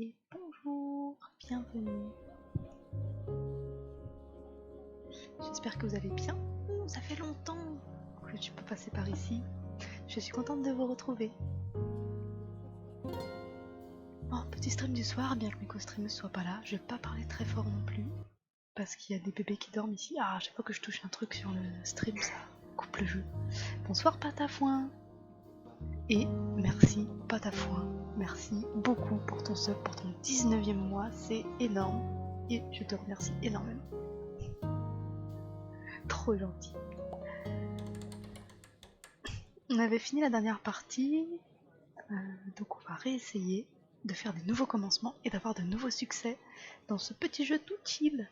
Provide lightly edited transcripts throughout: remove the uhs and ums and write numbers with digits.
Et bonjour, bienvenue. J'espère que vous allez bien. Ça fait longtemps que je peux passer par ici. Je suis contente de vous retrouver. Bon, petit stream du soir, bien que mes co-streamers soient pas là. Je vais pas parler très fort non plus, parce qu'il y a des bébés qui dorment ici. Ah, à chaque fois que je touche un truc sur le stream, ça coupe le jeu. Bonsoir Patafoin. Et merci Patafoin, merci beaucoup pour ton sub, pour ton 19e mois, c'est énorme. Et je te remercie énormément. Trop gentil. On avait fini la dernière partie, donc on va réessayer de faire des nouveaux commencements et d'avoir de nouveaux succès dans ce petit jeu tout chill,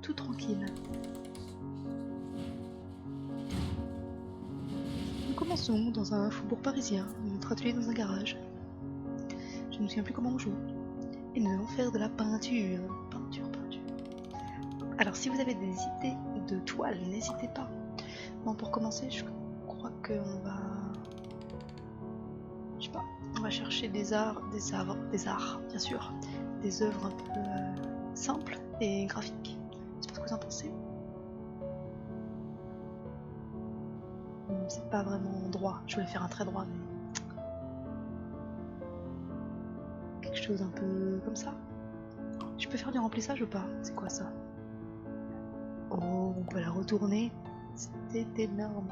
tout tranquille. Nous commençons dans un faubourg parisien, notre atelier dans un garage. Je ne me souviens plus comment on joue. Et nous allons faire de la peinture. Peinture. Alors si vous avez des idées de toiles, n'hésitez pas. Bon, pour commencer, je crois qu'on va... Je sais pas, on va chercher des arts, bien sûr. Des œuvres un peu simples et graphiques. Je sais pas ce que vous en pensez. C'est pas vraiment droit, je voulais faire un trait droit, mais... quelque chose un peu comme ça. Je peux faire du remplissage ou pas? C'est quoi ça? Oh, on peut la retourner. C'était énorme.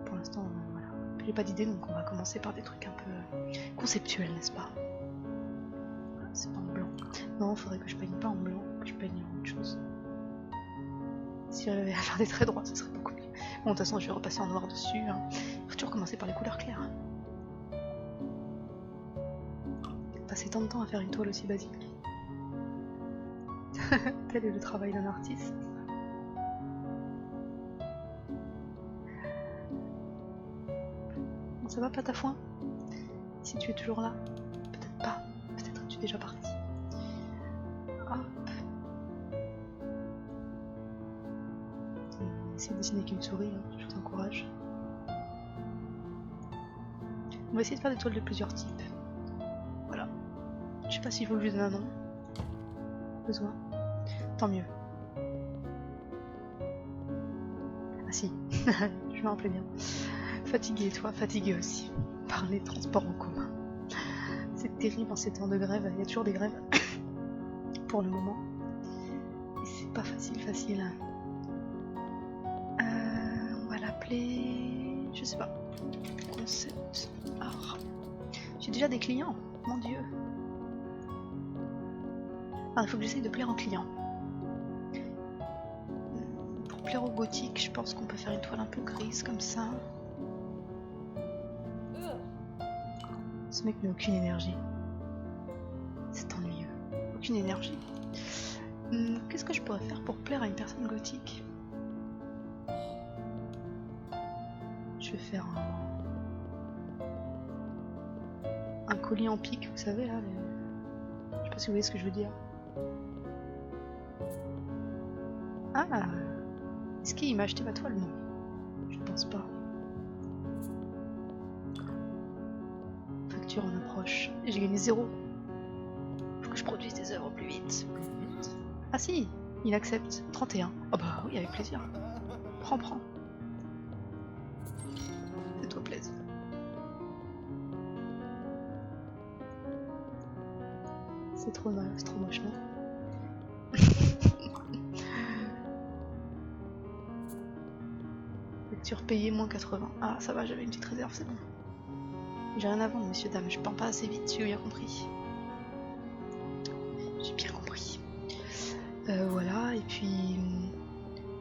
Pour l'instant, voilà. J'ai pas d'idée, donc on va commencer par des trucs un peu conceptuels, n'est-ce pas? C'est pas en blanc. Non, faudrait que je peigne pas en blanc, que je peigne en autre chose. Si j'arrivais à faire des traits droits, ce serait beaucoup mieux. Bon, de toute façon, je vais repasser en noir dessus. Hein. Faut toujours commencer par les couleurs claires. Passer tant de temps à faire une toile aussi basique. Tel est le travail d'un artiste. Bon, ça va Patafoin? Si tu es toujours là? Peut-être pas. Peut-être que tu es déjà parti. Hop. Essayez de dessiner avec une souris, hein. Je vous encourage. On va essayer de faire des toiles de plusieurs types. Voilà. Je sais pas s'il faut que je lui donne un nom. Besoin. Tant mieux. Ah si, je m'en rappelais bien. Fatigué, toi, fatigué aussi. Par les transports en commun. C'est terrible en ces temps de grève, il y a toujours des grèves. Pour le moment. Et c'est pas facile. On va l'appeler... je sais pas. Concept art. J'ai déjà des clients, mon dieu. Ah, il faut que j'essaye de plaire aux clients. Pour plaire au gothique, je pense qu'on peut faire une toile un peu grise comme ça. Ce mec n'a aucune énergie. C'est ennuyeux. Aucune énergie. Qu'est-ce que je pourrais faire pour plaire à une personne gothique? Je vais faire un collier en pique, vous savez là. Je sais pas si vous voyez ce que je veux dire. Ah, est-ce qu'il m'a acheté ma toile? Non, je pense pas. Facture en approche. Et j'ai gagné 0. Faut que je produise des œuvres plus vite. Ah si, il accepte. 31. Oh bah oui, avec plaisir. Prends. Fais-toi plaisir. C'est trop moche, non? Facture payée, moins 80. Ah, ça va, j'avais une petite réserve, c'est bon. J'ai rien à vendre, messieurs, dames, je peins pas assez vite, j'ai bien compris. J'ai bien compris. Voilà, et puis...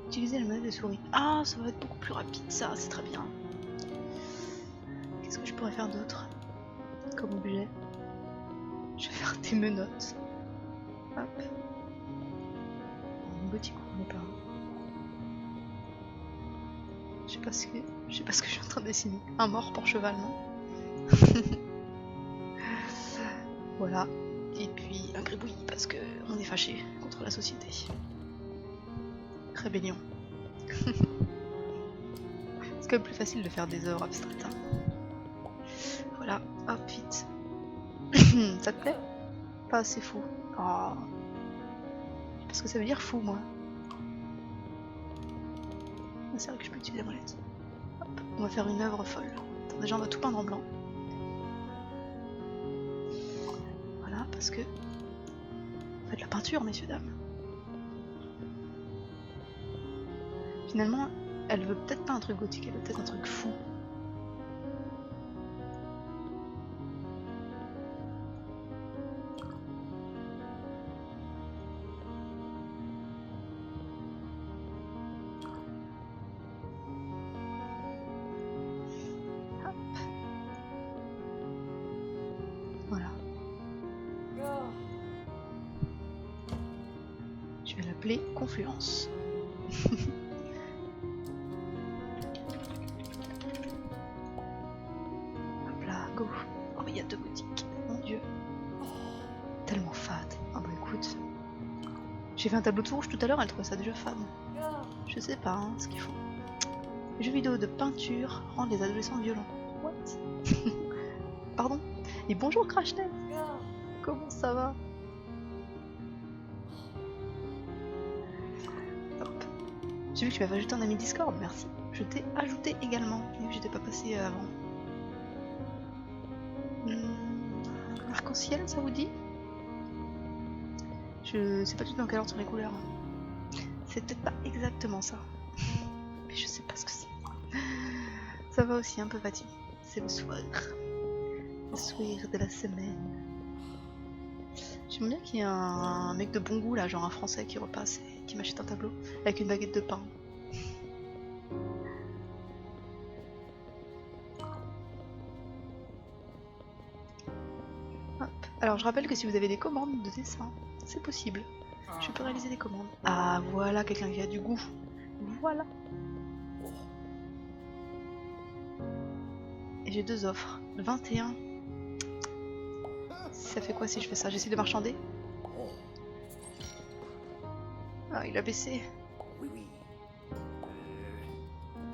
utiliser la manette de souris. Ah, ça va être beaucoup plus rapide, ça, c'est très bien. Qu'est-ce que je pourrais faire d'autre comme objet? Je vais faire des menottes. Hop. Gothique ou pas. Je sais pas ce que je suis en train de dessiner. Un mort pour cheval, non? Voilà. Et puis un gribouillis parce que on est fâché contre la société. Rébellion. C'est quand même plus facile de faire des œuvres abstraites. Hein. Voilà, hop, vite. Ça te plaît? Pas assez fou. Oh. Parce que ça veut dire fou, moi. Ah, c'est vrai que je peux utiliser la molette. Hop, on va faire une œuvre folle. Attends, déjà, on va tout peindre en blanc. Voilà, parce que... On fait de la peinture, messieurs, dames. Finalement, elle veut peut-être pas un truc gothique, elle veut peut-être un truc fou. Hop. Voilà. Je vais l'appeler Confluence. Hop là, go. Oh, il y a 2 gothiques, mon dieu. Tellement fade. Ah bah écoute. J'ai fait un tableau de rouge tout à l'heure, elle trouvait ça déjà fade. Je sais pas hein, ce qu'ils font. Les jeux vidéo de peinture rendent les adolescents violents. What? Pardon? Et bonjour Crashnet. Comment ça va? Hop. J'ai vu que tu m'avais ajouté un ami Discord, merci. Je t'ai ajouté également, vu que j'étais pas passé avant. Arc-en-ciel, ça vous dit? Je sais pas du tout dans quel ordre sont les couleurs. C'est peut-être pas exactement ça. Mais je sais pas ce que c'est. Ça va aussi un peu fatigué. C'est le soir. Le soir de la semaine. J'aime bien qu'il y ait un mec de bon goût là, genre un français qui repasse et qui m'achète un tableau avec une baguette de pain. Hop. Alors je rappelle que si vous avez des commandes de dessin, c'est possible. Je peux réaliser des commandes. Ah voilà quelqu'un qui a du goût. Voilà. Et j'ai 2 offres. 21. Ça fait quoi si je fais ça? J'essaie de marchander. Ah, il a baissé.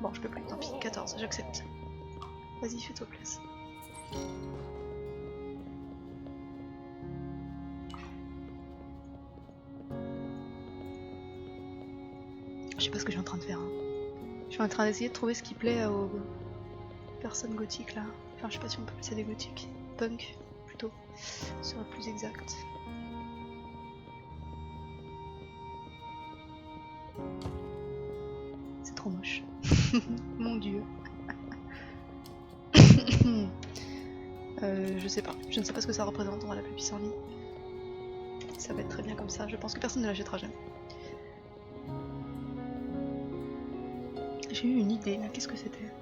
Bon, je peux plus, tant pis. 14, j'accepte. Vas-y, fais-toi place. Je sais pas ce que je suis en train de faire. Hein. Je suis en train d'essayer de trouver ce qui plaît aux personnes gothiques là. Enfin, je sais pas si on peut appeler ça des gothiques. Punk, plutôt. Ce serait plus exact. C'est trop moche. Mon dieu. Je sais pas. Je ne sais pas ce que ça représente. On va l'appeler pissenlit. Ça va être très bien comme ça. Je pense que personne ne l'achètera jamais. J'ai eu une idée, mais qu'est-ce que c'était?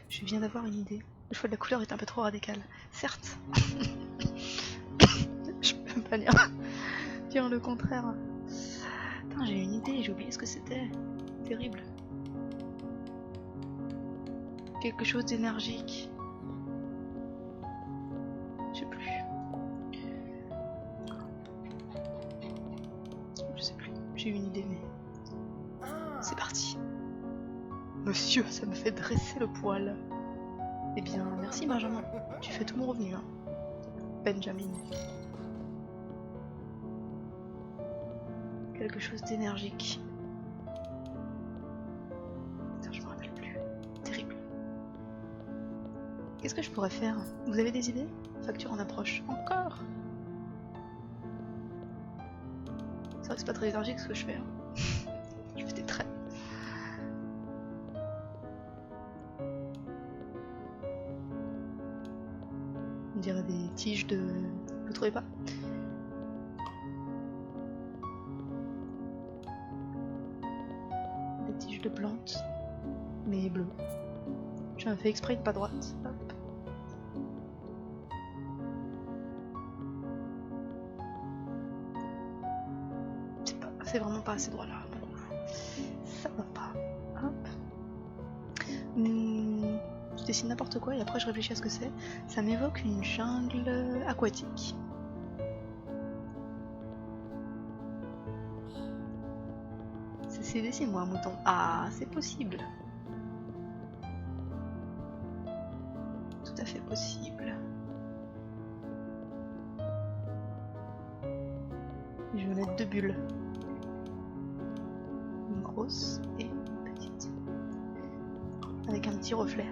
Je viens d'avoir une idée. Le choix de la couleur est un peu trop radical. Certes. Je peux pas dire le contraire. Putain, j'ai eu une idée, j'ai oublié ce que c'était. Terrible. Quelque chose d'énergique. Je sais plus. Je sais plus. J'ai eu une idée, mais... C'est parti. Monsieur, ça me fait dresser le poil. Eh bien, merci Benjamin. Tu fais tout mon revenu, hein. Benjamin. Quelque chose d'énergique. Putain, je me rappelle plus. Terrible. Qu'est-ce que je pourrais faire? Vous avez des idées? Facture en approche. Encore? C'est vrai que c'est pas très énergique ce que je fais. Hein. Je fais des traits. On dirait des tiges de... Vous trouvez pas? Des tiges de plantes, mais bleues. J'en ai fait exprès de pas droite. Hop. C'est vraiment pas assez droit là. Ça va pas. Hop. Je dessine n'importe quoi et après je réfléchis à ce que c'est. Ça m'évoque une jungle aquatique. C'est dessine-moi un mouton. Ah, c'est possible. possible. Je vais mettre 2 bulles. Une grosse et une petite. Avec un petit reflet.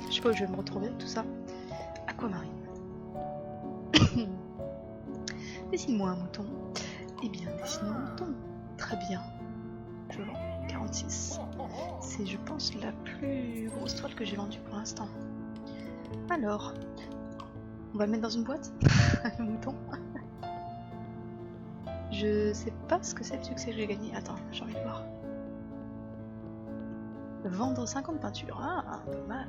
Je sais pas où je vais me retrouver avec tout ça. Aquamarine. Dessine-moi un mouton. Eh bien, dessine-moi un mouton. Très bien. Je vends 46. C'est, je pense, la plus grosse toile que j'ai vendue pour l'instant. Alors, on va le mettre dans une boîte, le mouton. Je sais pas ce que c'est le succès que j'ai gagné. Attends, j'ai envie de voir. Vendre 50 peintures. Ah, pas mal.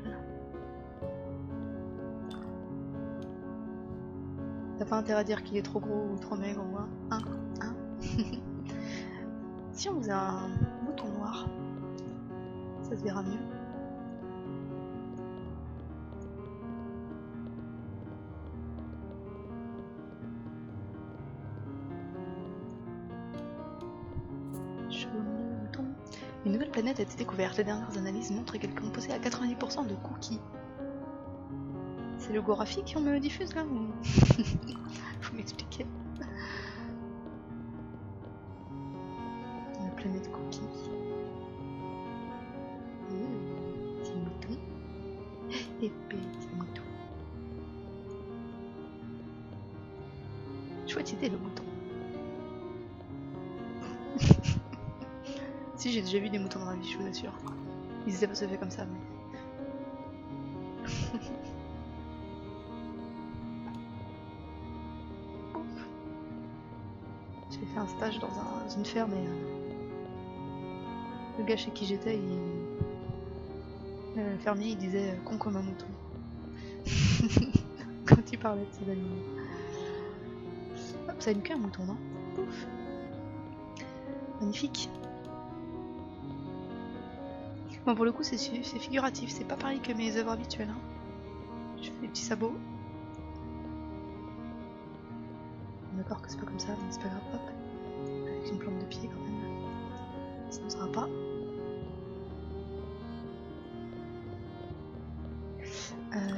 T'as pas intérêt à dire qu'il est trop gros ou trop maigre ou un. Si on faisait un mouton noir, ça se verra mieux. Mouton. Une nouvelle planète a été découverte. Les dernières analyses montrent qu'elle est composée à 90% de cookies. C'est le Gorafi qu'on me diffuse là ou... Faut m'expliquer. La planète cookies. Petit mouton. Et petit mouton. Chouette idée le mouton. Si, j'ai déjà vu des moutons dans ma vie, je vous assure. Ils étaient pas se fait comme ça, mais... J'ai fait un stage dans une ferme et le gars chez qui j'étais, le fermier, il disait con comme un mouton. Quand il parlait de ses animaux. Hop, ça a une queue un mouton, non? Pouf. Magnifique. Bon, pour le coup, c'est figuratif, c'est pas pareil que mes œuvres habituelles. Hein. Je fais des petits sabots. D'accord que c'est pas comme ça, mais c'est pas grave, hop. Avec une plante de pied quand même. Ça ne sera pas.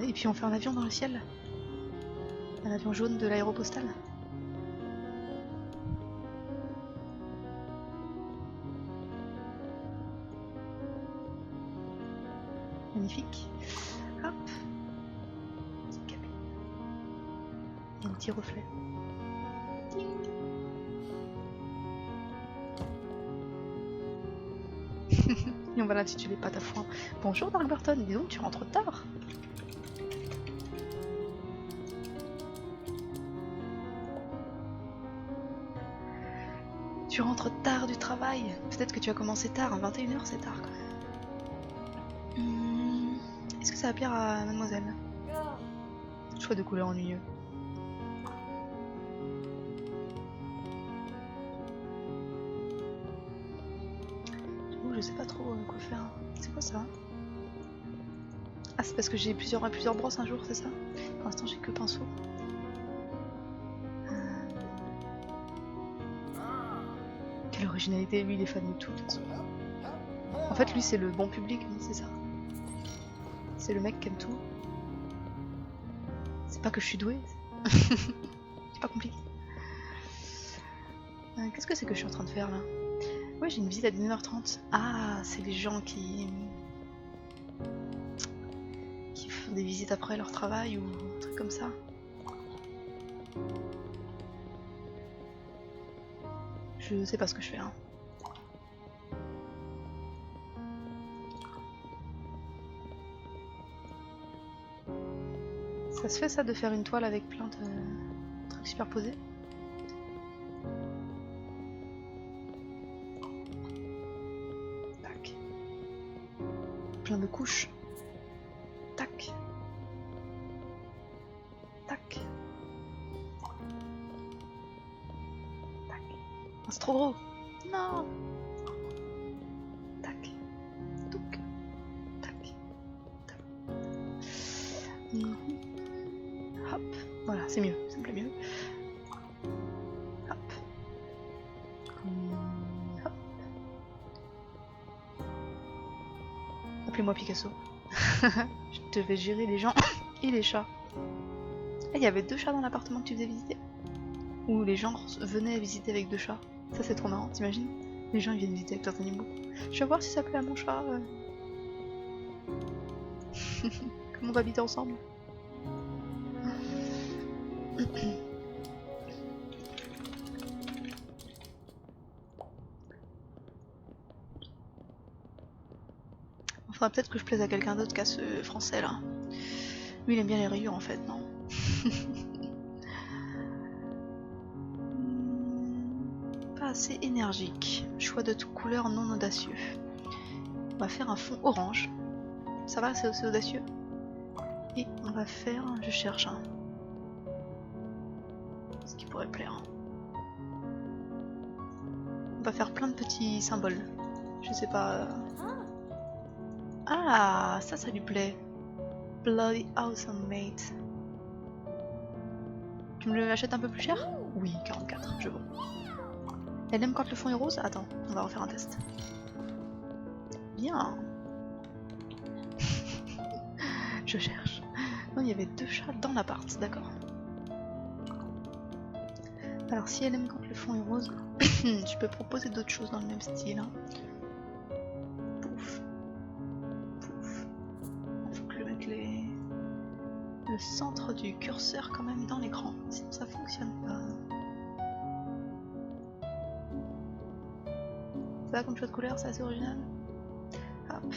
Et puis on fait un avion dans le ciel. Un avion jaune de l'aéropostale. Magnifique. Hop. Petite cabine. Et un petit reflet. Et on va l'intituler Pâte à foin. Bonjour Dark Burton, dis donc tu rentres tard. Tu rentres tard du travail. Peut-être que tu as commencé tard, à 21h c'est tard quand même. Est-ce que ça va plaire à mademoiselle? Choix de couleur ennuyeux. Je sais pas trop quoi faire. C'est quoi ça? Ah, c'est parce que j'ai plusieurs brosses un jour, c'est ça? Pour l'instant j'ai que pinceau. Quelle originalité, lui il est fan de tout. En fait lui c'est le bon public, hein, c'est ça. C'est le mec qui aime tout. C'est pas que je suis douée. C'est pas compliqué. Qu'est-ce que c'est que je suis en train de faire là? Ouais, j'ai une visite à 19h30. Ah, c'est les gens qui font des visites après leur travail ou un truc comme ça. Je sais pas ce que je fais. Hein. Ça se fait ça de faire une toile avec plein de trucs superposés? Tac. Plein de couches. Tac. Tac. Tac. Oh, c'est trop gros. Non. Tac. Touc. Voilà, c'est mieux, ça me plaît mieux. Hop. Hop. Appelez-moi Picasso. Je devais gérer les gens et les chats. Il y avait 2 chats dans l'appartement que tu faisais visiter? Ou les gens venaient visiter avec 2 chats? Ça c'est trop marrant, t'imagines? Les gens ils viennent visiter avec leurs animaux. Je vais voir si ça plaît à mon chat. Comment on va habiter ensemble? Il faudra peut-être que je plaise à quelqu'un d'autre qu'à ce français là. Lui il aime bien les rayures en fait, non? Pas assez énergique. Choix de couleur non audacieux. On va faire un fond orange. Ça va, c'est aussi audacieux. Et on va faire... Je cherche un... Ce qui pourrait plaire. On va faire plein de petits symboles. Je sais pas... Ah, ça lui plaît. Bloody awesome mate. Tu me l'achètes un peu plus cher? Oui, 44, je vaux. Elle aime quand le fond est rose? Attends, on va refaire un test. Bien. Je cherche. Non, il y avait 2 chats dans l'appart, d'accord. Alors si elle aime quand le fond est rose, je peux proposer d'autres choses dans le même style. Hein. Pouf. Pouf. Il faut que je mette le centre du curseur quand même dans l'écran, sinon ça fonctionne pas. Ça va comme choix de couleur, c'est assez original. Hop.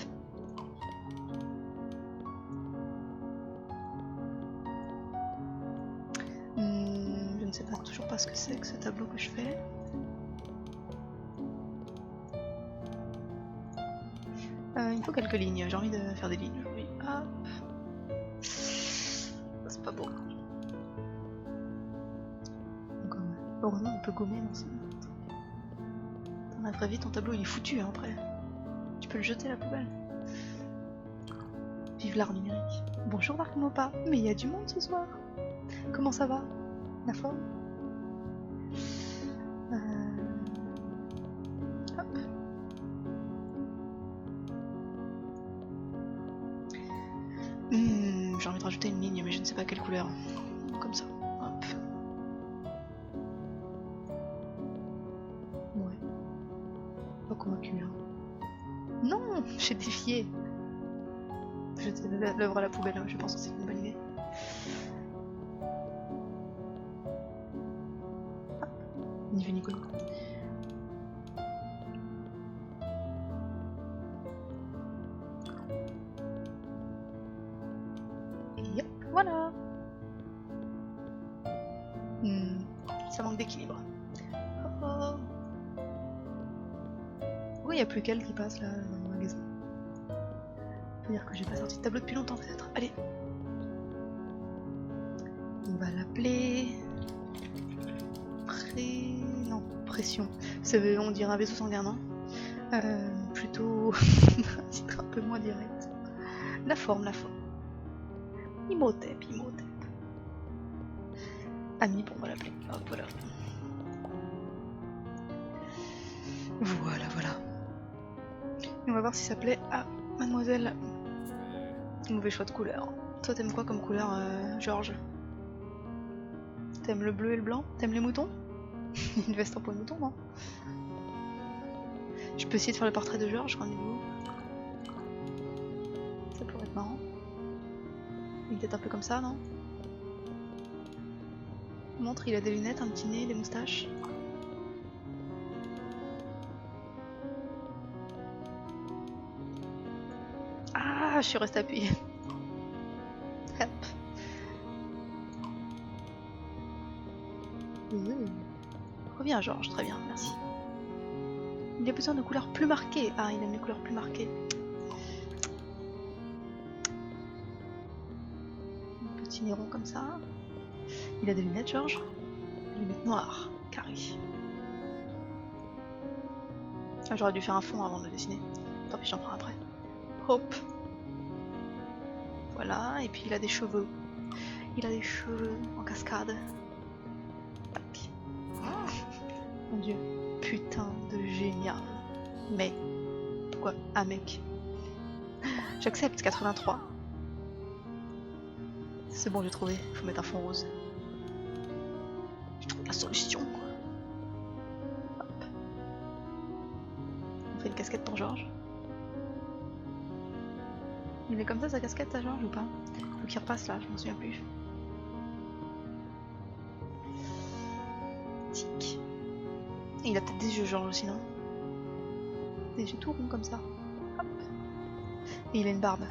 Je ne sais pas, toujours pas ce que c'est que ce tableau que je fais. Il faut quelques lignes, j'ai envie de faire des lignes aujourd'hui. Hop. C'est pas beau. Heureusement on peut gommer dans ce... Dans la vraie vie ton tableau il est foutu hein, après. Tu peux le jeter à la poubelle. Vive l'art numérique. Bonjour Dark Mopa, mais il y a du monde ce soir. Comment ça va? La forme? Hop. J'ai envie de rajouter une ligne mais je ne sais pas quelle couleur. Comme ça. Hop. Ouais. Pas convaincu hein. Non, j'ai défié. Jeter l'œuvre à la poubelle, je pense que c'est une bonne idée. Hop. Ni vu ni connu. Et hop, voilà. Ça manque d'équilibre. Oh. Pourquoi il n'y a plus qu'elle qui passe là dans le magasin? Faut dire que j'ai pas sorti de tableau depuis longtemps peut-être. Allez. On va l'appeler... Non, pression. On dirait un vaisseau sanguin, non? Plutôt... un titre un peu moins direct. La forme, la forme. Imhotep, Imhotep. Ami, bon, on va l'appeler. Hop, voilà. Voilà, voilà. Et on va voir si ça plaît à mademoiselle. Mauvais choix de couleur. Toi, t'aimes quoi comme couleur, Georges? T'aimes le bleu et le blanc? T'aimes les moutons? Une veste en peau de mouton, non? Je peux essayer de faire le portrait de Georges quand il est beau. Ça pourrait être marrant. Il est peut-être un peu comme ça, non? Montre, il a des lunettes, un petit nez, des moustaches. Ah, je suis restée appuyée. Hop. Reviens Georges, très bien, merci. Il a besoin de couleurs plus marquées. Ah, il aime les couleurs plus marquées. Un petit nez rond comme ça. Il a des lunettes, Georges. Des lunettes noires, carrées. Ah, j'aurais dû faire un fond avant de le dessiner. Tant pis, j'en ferai après. Hop. Voilà, et puis il a des cheveux. Il a des cheveux en cascade. Tac. Mon dieu. Putain de génial. Mais. Pourquoi? Ah mec. J'accepte 83. C'est bon, j'ai trouvé. Faut mettre un fond rose. Je trouve la solution. Hop. On fait une casquette pour Georges. Il est comme ça sa casquette à Georges ou pas? Faut qu'il repasse là, je m'en souviens plus. Tic. Et il a peut-être des yeux Georges aussi, non? Des yeux tout ronds comme ça. Hop. Et il a une barbe.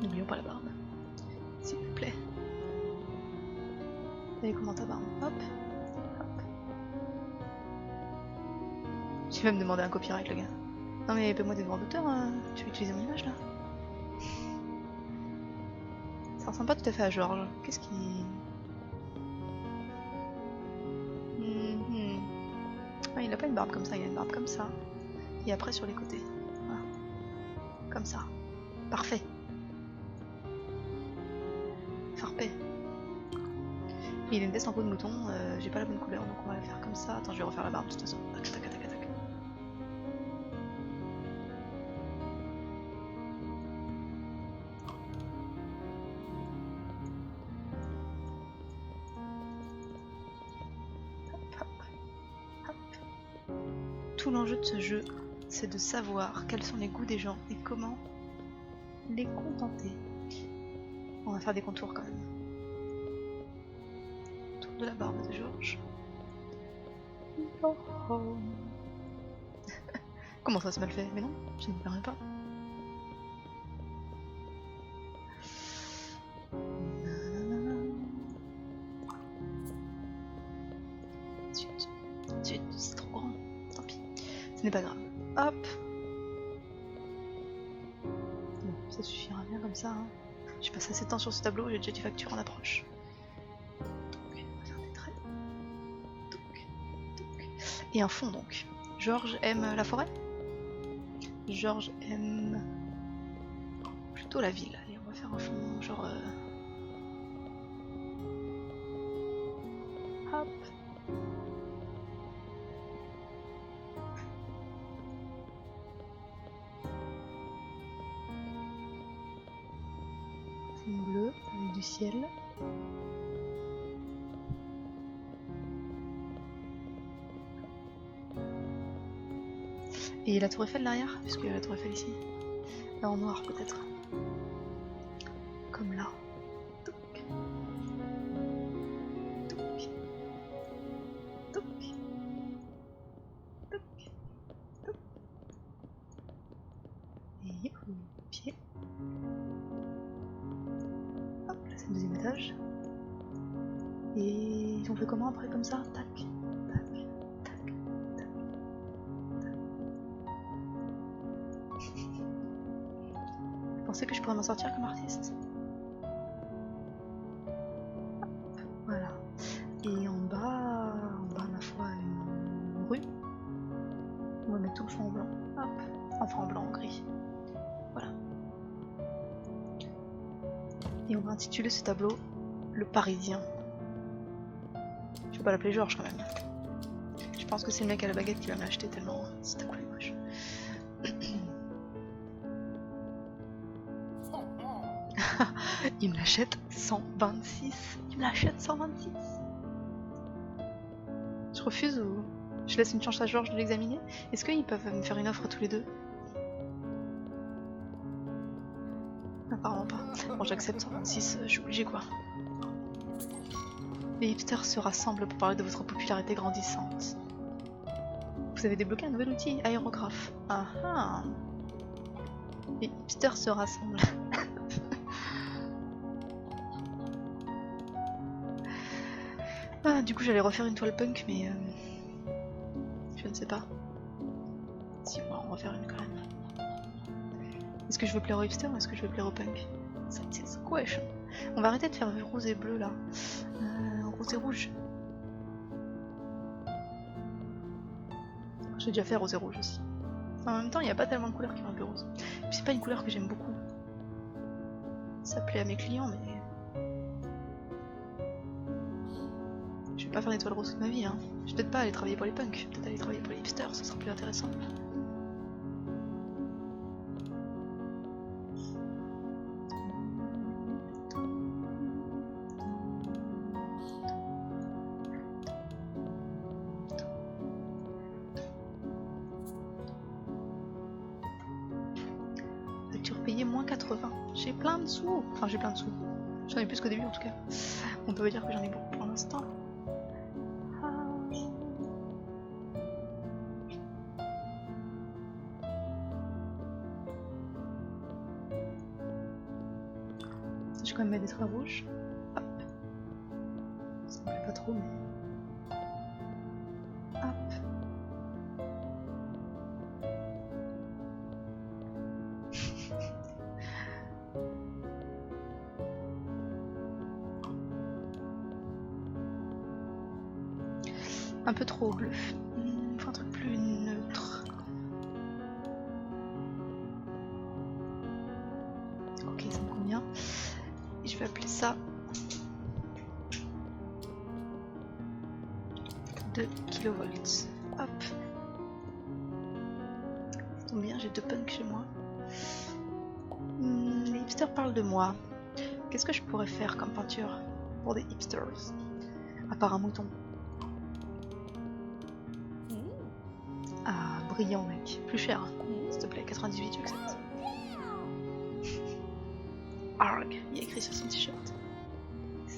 N'oublions pas la barbe. S'il vous plaît. Et comment ta barbe? Hop. Hop. Tu vas me demander un copyright le gars. Non mais paie-moi des droits d'auteur, tu veux utiliser mon image là? Ça ressemble pas tout à fait à Georges. Qu'est-ce qui... Ah, il a pas une barbe comme ça, il a une barbe comme ça. Et après sur les côtés. Voilà. Comme ça. Parfait. Parfait. Et il a une veste en peau de mouton, j'ai pas la bonne couleur donc on va la faire comme ça. Attends, je vais refaire la barbe de toute façon. Tac, tac, tac, tac, tac. Tout l'enjeu de ce jeu, c'est de savoir quels sont les goûts des gens et comment les contenter. On va faire des contours quand même. Tour de la barbe de Georges. Oh oh. Comment ça se mal fait? Mais non, je ne permets pas. C'est trop grand. Tant pis. Ce n'est pas grave. Hop. Bon, ça suffira bien comme ça. Hein. J'ai passé assez de temps sur ce tableau, j'ai déjà des factures en approche. Donc, on va faire des traits. Donc. Et un fond donc. Georges aime la forêt. Georges aime plutôt la ville. Allez, on va faire un fond genre... Hop. Bleu avec du ciel. Et la tour Eiffel derrière, puisqu'il y a la tour Eiffel ici. Là en noir peut-être. Comme là. Touc. Touc. Touc. Touc. Touc. Et au pied. Hop, là c'est le deuxième étage. Et on fait comment après comme ça? Tac, tac, tac, tac, tac. Vous pensez que je pourrais m'en sortir comme artiste? Hop, voilà. Et en bas ma foi, une rue. On va mettre tout le fond en blanc. Hop, enfin en blanc, en gris. Voilà. Et on va intituler ce tableau Le Parisien. Je vais pas l'appeler Georges quand même. Je pense que c'est le mec à la baguette qui va me l'acheter tellement c'est cool et moche. Il me l'achète 126. Il me l'achète 126. Je refuse ou je laisse une chance à Georges de l'examiner? Est-ce qu'ils peuvent me faire une offre tous les deux? Apparemment pas. Bon, j'accepte 126, je suis obligée quoi. Les hipsters se rassemblent pour parler de votre popularité grandissante. Vous avez débloqué un nouvel outil, aérographe. Ah ah. Les hipsters se rassemblent. Ah, du coup j'allais refaire une toile punk mais je ne sais pas. Si on va en refaire une quand même. Est-ce que je veux plaire aux hipsters ou est-ce que je veux plaire aux punk? That's the question. On va arrêter de faire rose et bleu là. Rose et rouge. J'ai déjà fait rose et rouge aussi. En même temps, il n'y a pas tellement de couleurs qui vont avec le rose. Puis c'est pas une couleur que j'aime beaucoup. Ça plaît à mes clients, mais... vais pas faire d'étoile rose toute ma vie, hein. Je vais peut-être pas aller travailler pour les punks, je vais peut-être aller travailler pour les hipsters, ça sera plus intéressant. Facture payée moins 80. J'ai plein de sous. Enfin, j'ai plein de sous. J'en ai plus qu'au début en tout cas. On peut dire que j'en ai beaucoup pour l'instant. Je vais quand même mettre des traits rouges. Hop. Ça me plaît pas trop, mais. Hop. Un peu trop bleu. Il faut un truc plus neutre. Ok, ça me convient. Et je vais appeler ça 2 kV. Hop. Ça tombe bien, j'ai 2 punks chez moi. Les hipsters parlent de moi. Qu'est-ce que je pourrais faire comme peinture pour des hipsters? À part un mouton. Ah, brillant mec. Plus cher, s'il te plaît, 98, j'accepte. Arg, il y a écrit sur son t-shirt.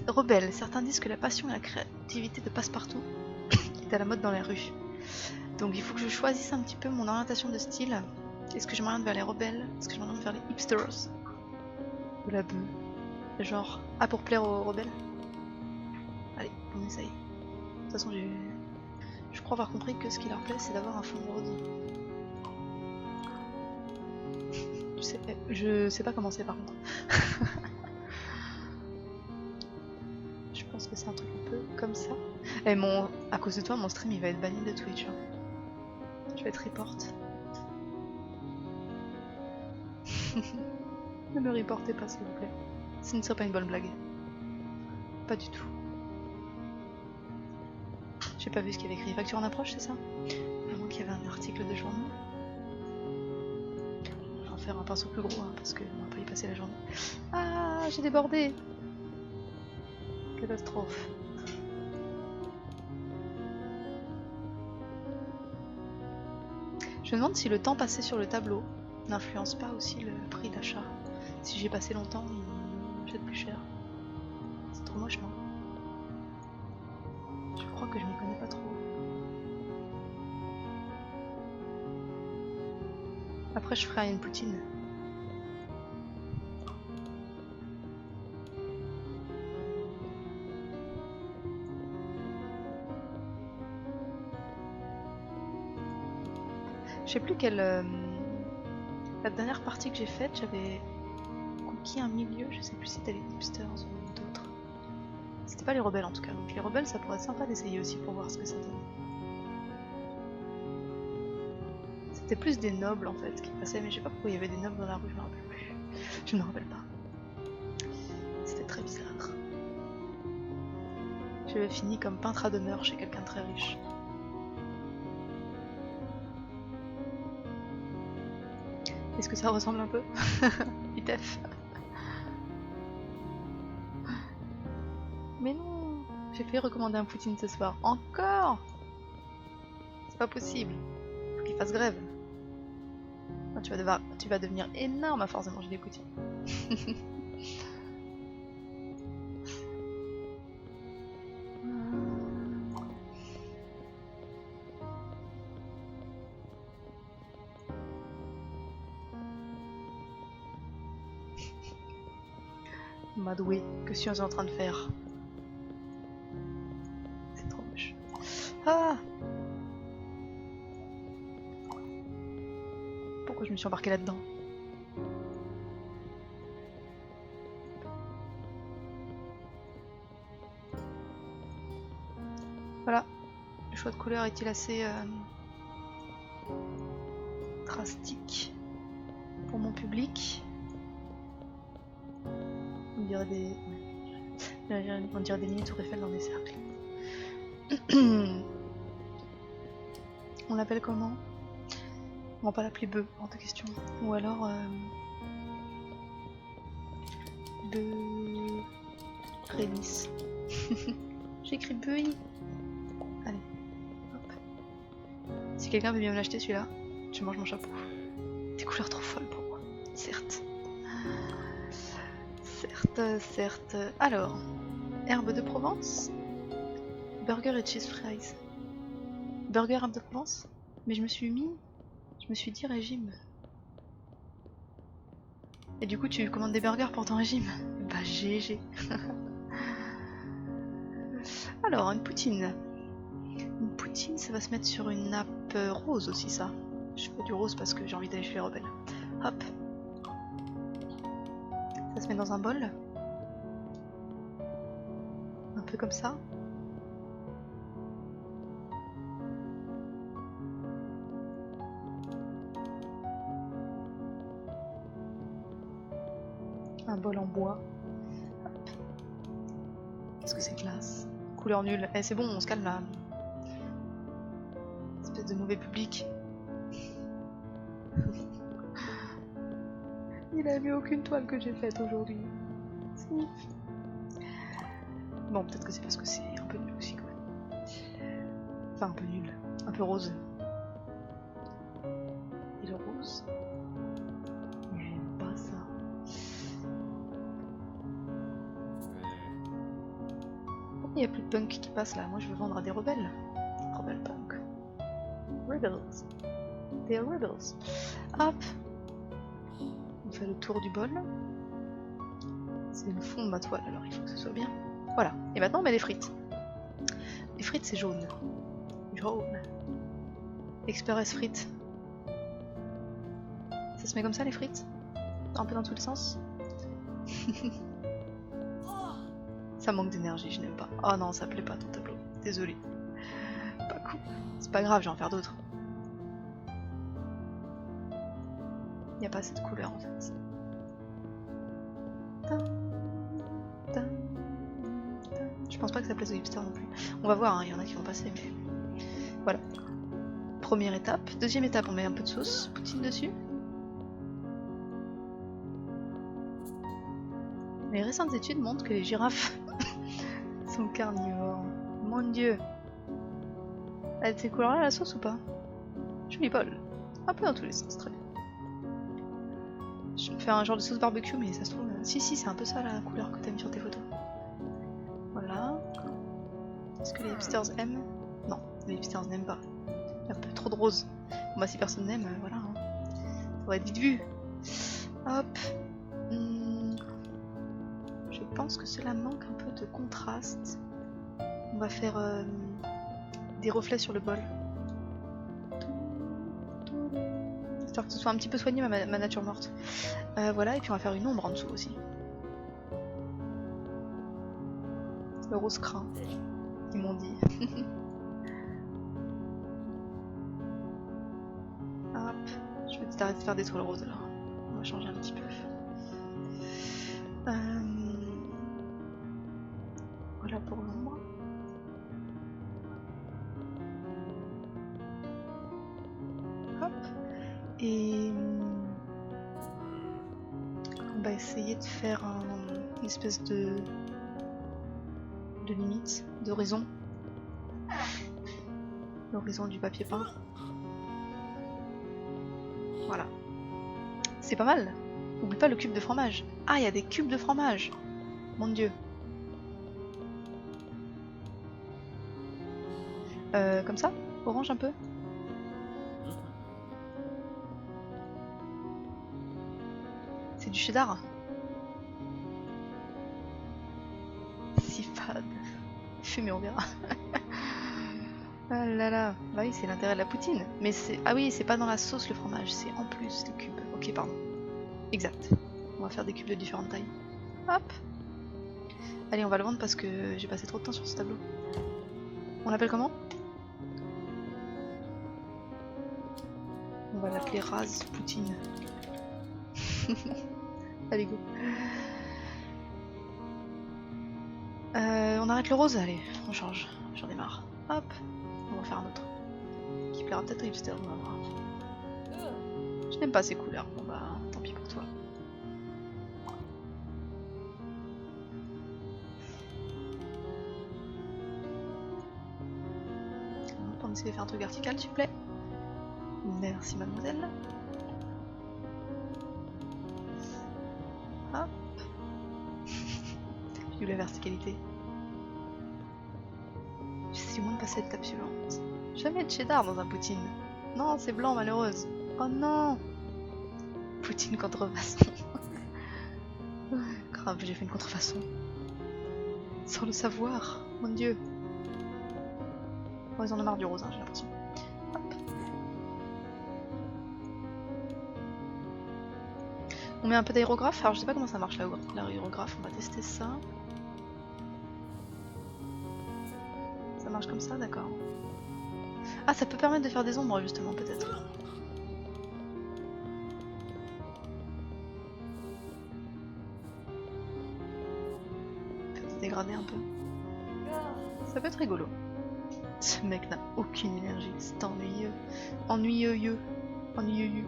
Rebelle, certains disent que la passion et la créativité de passe-partout est à la mode dans les rues. Donc il faut que je choisisse un petit peu mon orientation de style. Est-ce que je m'oriente vers les rebelles? Est-ce que je m'oriente vers les hipsters? Ou la beuh? Genre, ah, pour plaire aux rebelles? Allez, on essaye. De toute façon, je crois avoir compris que ce qui leur plaît, c'est d'avoir un fond rose. Je sais pas comment c'est par contre. Je pense que c'est un truc un peu comme ça. Et à cause de toi, mon stream il va être banni de Twitch. Hein. Je vais être report. Ne me reportez pas s'il vous plaît. Ce ne serait pas une bonne blague. Pas du tout. J'ai pas vu ce qu'il y avait écrit. Facture en approche, c'est ça? À moins qu'il y avait un article de journaux. Je vais en faire un pinceau plus gros hein, parce qu'on va pas y passer la journée. Ah, j'ai débordé. Catastrophe. Je me demande si le temps passé sur le tableau n'influence pas aussi le prix d'achat. Si j'ai passé longtemps, il m'achète plus cher. C'est trop moche, non? Je crois que je m'y connais pas trop. Après, je ferai une poutine. Je sais plus quelle. La dernière partie que j'ai faite, j'avais conquis un milieu. Je sais plus si c'était les hipsters ou d'autres. C'était pas les rebelles en tout cas. Donc les rebelles, ça pourrait être sympa d'essayer aussi pour voir ce que ça donne. C'était plus des nobles en fait qui passaient, mais je sais pas pourquoi il y avait des nobles dans la rue, je me rappelle plus. Je ne me rappelle pas. C'était très bizarre. J'avais fini comme peintre à demeure chez quelqu'un de très riche. Est-ce que ça ressemble un peu? Itef. Mais non, j'ai fait recommander un poutine ce soir. Encore? C'est pas possible. Faut qu'il fasse grève. Non, tu vas devenir énorme à force de manger des poutines. Madoué, que suis-je en train de faire? C'est trop moche. Ah! Pourquoi je me suis embarquée là-dedans? Voilà. Le choix de couleur est-il assez drastique pour mon public? On dirait des... On dirait des mini tours Eiffel dans des cercles. On l'appelle comment? On va pas l'appeler bœuf, hors de question. Ou alors... de... Rémis. J'écris bœuf. Allez. Hop. Si quelqu'un veut bien me l'acheter celui-là, je mange mon chapeau. Des couleurs trop folles pour moi. Certes. Certes. Alors, herbe de Provence, burger et cheese fries. Burger herbe de Provence. Mais je me suis dit régime. Et du coup tu commandes des burgers pour ton régime. Bah GG. Alors une poutine. Une poutine ça va se mettre sur une nappe rose aussi ça. Je fais du rose parce que j'ai envie d'aller chez les rebelles. Hop. Ça se met dans un bol. Un peu comme ça. Un bol en bois. Qu'est-ce que c'est classe. Couleur nulle. Eh c'est bon, on se calme là. Espèce de mauvais public. Il a mis aucune toile que j'ai faite aujourd'hui. Bon, peut-être que c'est parce que c'est un peu nul aussi quand même. Enfin un peu nul. Un peu rose. Et le rose, j'aime pas ça. Il n'y a plus de punk qui passe là. Moi je veux vendre à des rebelles. Rebelle punk. Rebels. They are rebels. Hop. On fait le tour du bol. C'est le fond de ma toile alors il faut que ce soit bien. Voilà. Et maintenant on met les frites. Les frites c'est jaune. Jaune. Express frites. Ça se met comme ça les frites? Un peu dans tous les sens. Ça manque d'énergie, je n'aime pas. Oh non, ça plaît pas ton tableau. Désolé. Pas cool. C'est pas grave, je vais en faire d'autres. Il n'y a pas assez de couleur en fait. Je pense pas que ça plaise aux hipsters non plus. On va voir, il y en a qui vont passer, mais voilà. Première étape. Deuxième étape, on met un peu de sauce poutine dessus. Les récentes études montrent que les girafes sont carnivores. Mon dieu. Elle a ces couleurs là la sauce ou pas? Joli bol. Un peu dans tous les sens, très bien. Je vais faire un genre de sauce barbecue, mais ça se trouve... Si, c'est un peu ça la couleur que t'as mis sur tes photos. Voilà. Est-ce que les hipsters aiment? Non, les hipsters n'aiment pas. Un peu trop de rose. Bon bah si personne n'aime, voilà. Hein. Ça va être vite vu. Hop. Je pense que cela manque un peu de contraste. On va faire des reflets sur le bol. Histoire que ce soit un petit peu soigné ma nature morte. Voilà, et puis on va faire une ombre en dessous aussi. Le rose crin, ils m'ont dit. Hop, je vais t'arrêter de faire des toiles roses alors. On va changer un petit peu. Voilà pour l'ombre. Hop. Et on va essayer de faire une espèce de limite, d'horizon. L'horizon du papier peint. Voilà. C'est pas mal. N'oublie pas le cube de fromage. Ah, il y a des cubes de fromage. Mon dieu. Comme ça? Orange un peu? C'est du cheddar. Si fade. Fumé, on verra. Ah là là. Bah oui, c'est l'intérêt de la poutine. Mais c'est... Ah oui, c'est pas dans la sauce le fromage, c'est en plus des cubes. Ok, pardon. Exact. On va faire des cubes de différentes tailles. Hop. Allez, on va le vendre parce que j'ai passé trop de temps sur ce tableau. On l'appelle comment? On va l'appeler Raz Poutine. Allez, go. On arrête le rose? Allez, on change. J'en ai marre. Hop, on va faire un autre. Qui plaira peut-être aux hipsters, on va voir. Je n'aime pas ces couleurs, bon bah tant pis pour toi. Hop, on essaie de faire un truc vertical s'il vous plaît. Merci mademoiselle. Hop. J'ai eu la verticalité. J'essaie du moins de passer à l'étape suivante. Jamais de cheddar dans un poutine. Non, c'est blanc, malheureuse. Oh non. Poutine contrefaçon. Grave, j'ai fait une contrefaçon. Sans le savoir, mon dieu. Oh, ils en ont marre du rose, hein, j'ai l'impression. Hop. On met un peu d'aérographe. Alors je sais pas comment ça marche l'aérographe, on va tester ça. Ça marche comme ça, d'accord. Ah, ça peut permettre de faire des ombres justement, peut-être. Faire des dégradés un peu. Ça peut être rigolo. Ce mec n'a aucune énergie, c'est ennuyeux. Ennuyeux. Ennuyeux.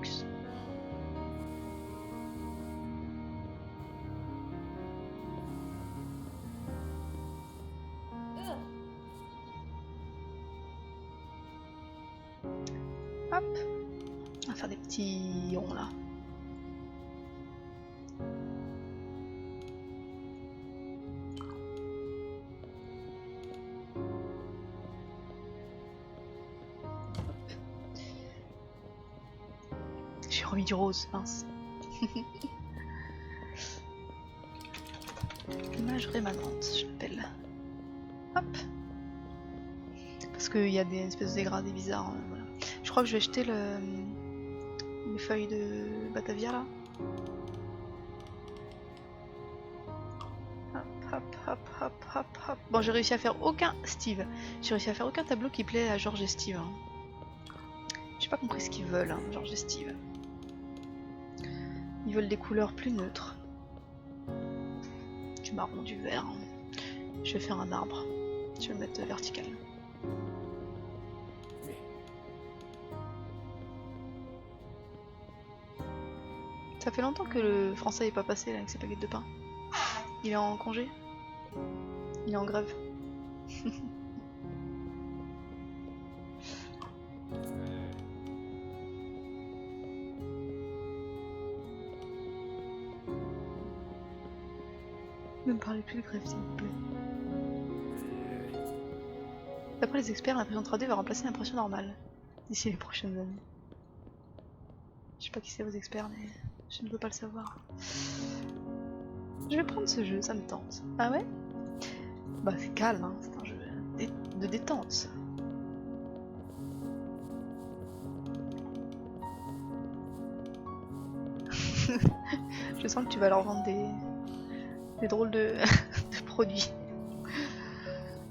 Hop. On va faire des petits ronds là. J'ai remis du rose, mince. Image rémanente, je l'appelle. Hop. Parce qu'il y a des espèces de dégradés bizarres. Voilà. Je crois que je vais jeter les feuilles de Batavia là. Hop. Bon, j'ai réussi à faire aucun Steve. J'ai réussi à faire aucun tableau qui plaît à George et Steve. Hein. J'ai pas compris ce qu'ils veulent, hein, George et Steve. Ils veulent des couleurs plus neutres. Du marron, du vert. Je vais faire un arbre. Je vais le mettre vertical. Ça fait longtemps que le français est pas passé là avec ses baguettes de pain. Il est en congé. Il est en grève. Ne me parlez plus de grève s'il vous plaît. D'après les experts, l'impression 3D va remplacer l'impression normale d'ici les prochaines années. Je sais pas qui c'est vos experts, mais je ne veux pas le savoir. Je vais prendre ce jeu, ça me tente. Ah ouais? Bah c'est calme, hein. C'est un jeu de détente. Je sens que tu vas leur vendre des drôles de produits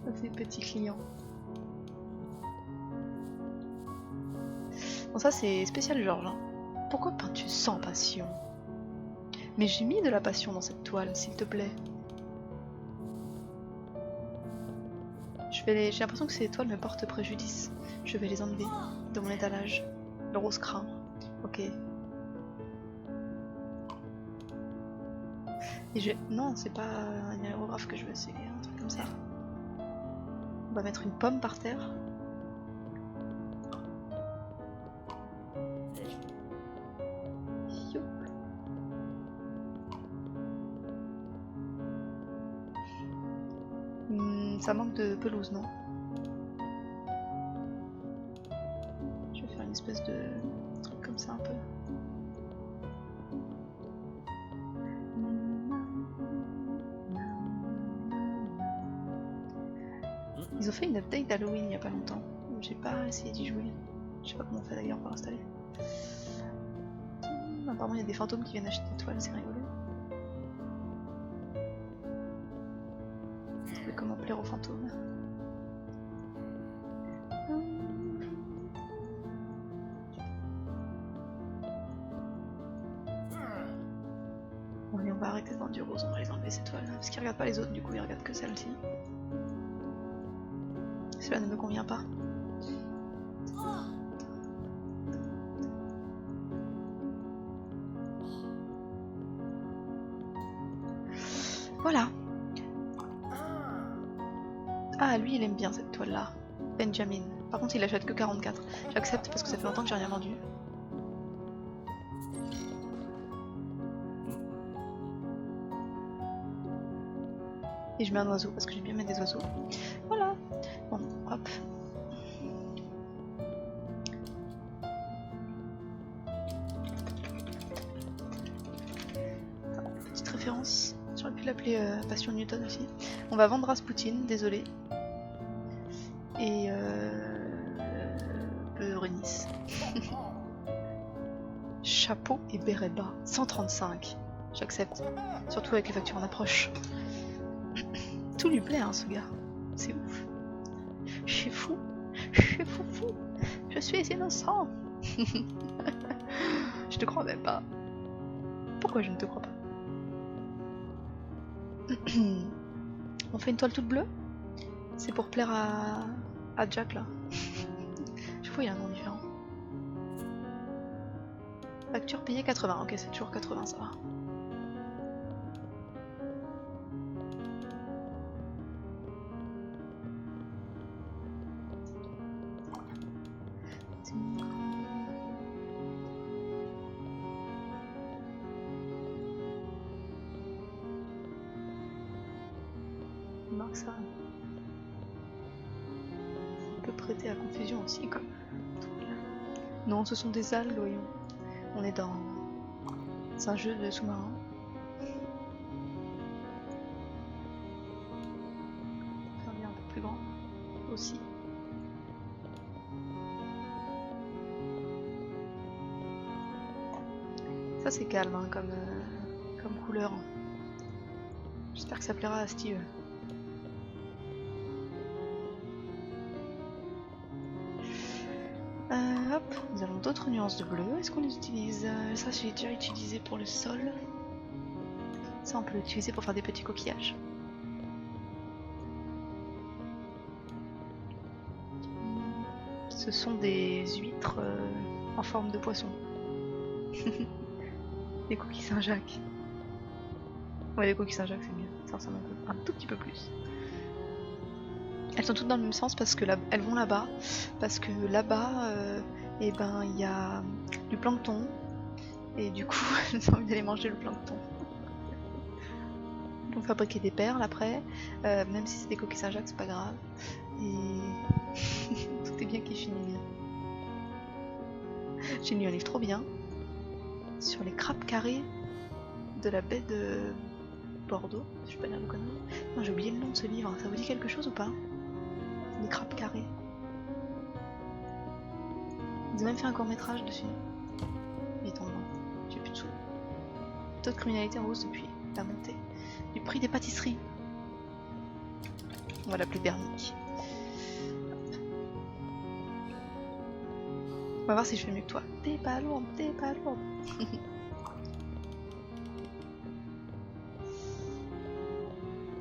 à ces petits clients. Bon ça c'est spécial Georges. Hein. Pourquoi peins-tu sans passion? Mais j'ai mis de la passion dans cette toile, s'il te plaît. J'ai l'impression que ces toiles me portent préjudice. Je vais les enlever de mon étalage. Le rose crin. Ok. Et non, c'est pas un aérographe que je veux, c'est un truc comme ça. On va mettre une pomme par terre. Ça manque de pelouse, non? Je vais faire une espèce de truc comme ça un peu. Ils ont fait une update d'Halloween il y a pas longtemps. J'ai pas essayé d'y jouer. Je sais pas comment on fait d'ailleurs pour l'installer. Apparemment il y a des fantômes qui viennent acheter des toiles, c'est rigolo. Comment plaire aux fantômes. Bon, allez, on va arrêter de vendre du rose, on va les enlever ces toiles. Parce qu'ils regardent pas les autres, du coup ils regardent que celle-ci. Cela ne me convient pas. Voilà. Ah, lui, il aime bien cette toile-là. Benjamin. Par contre, il achète que 44. J'accepte parce que ça fait longtemps que j'ai rien vendu. Et je mets un oiseau parce que j'aime bien mettre des oiseaux. Voilà. Bon, hop. Petite référence. J'aurais pu l'appeler Passion Newton aussi. On va vendre Rasputin, désolé. Et le Renis. Chapeau et béret bas. 135. J'accepte. Surtout avec les factures en approche. Tout lui plaît, hein, ce gars. C'est ouf. Je suis fou. Je suis fou. Je suis innocent. Je te crois même pas. Pourquoi je ne te crois pas? On fait une toile toute bleue? C'est pour plaire à Jack là. Je vois il a un nom différent. Facture payée 80. Ok, c'est toujours 80, ça va. Marque ça. On peut prêter à confusion aussi, comme. Non, ce sont des algues, voyons. On est dans. C'est un jeu de sous-marin. Faire bien un peu plus grand aussi. Ça c'est calme hein, comme couleur. J'espère que ça plaira à Steve. Hop, nous avons d'autres nuances de bleu. Est-ce qu'on les utilise? Ça j'ai déjà utilisé pour le sol. Ça on peut l'utiliser pour faire des petits coquillages. Ce sont des huîtres en forme de poisson. Des coquilles Saint-Jacques. Ouais, les coquilles Saint-Jacques c'est mieux. Ça ressemble un tout petit peu plus. Elles sont toutes dans le même sens parce que elles vont là-bas. Parce que là-bas, eh ben, il y a du plancton. Et du coup, j'ai envie d'aller manger le plancton. Ils vont fabriquer des perles après. Même si c'est des coquilles Saint-Jacques, c'est pas grave. Et tout est bien qui finit bien. J'ai lu un livre trop bien sur les crabes carrés de la baie de Bordeaux. Je suis pas bien le connaître. Non, j'ai oublié le nom de ce livre. Ça vous dit quelque chose ou pas? Les crabes carrés. Ils ont même fait un court-métrage dessus. Il est tombant. J'ai plus de sous. Taux de criminalité en hausse depuis la montée du prix des pâtisseries. On va l'appeler Bernic. On va voir si je fais mieux que toi. T'es pas lourde, t'es pas lourde.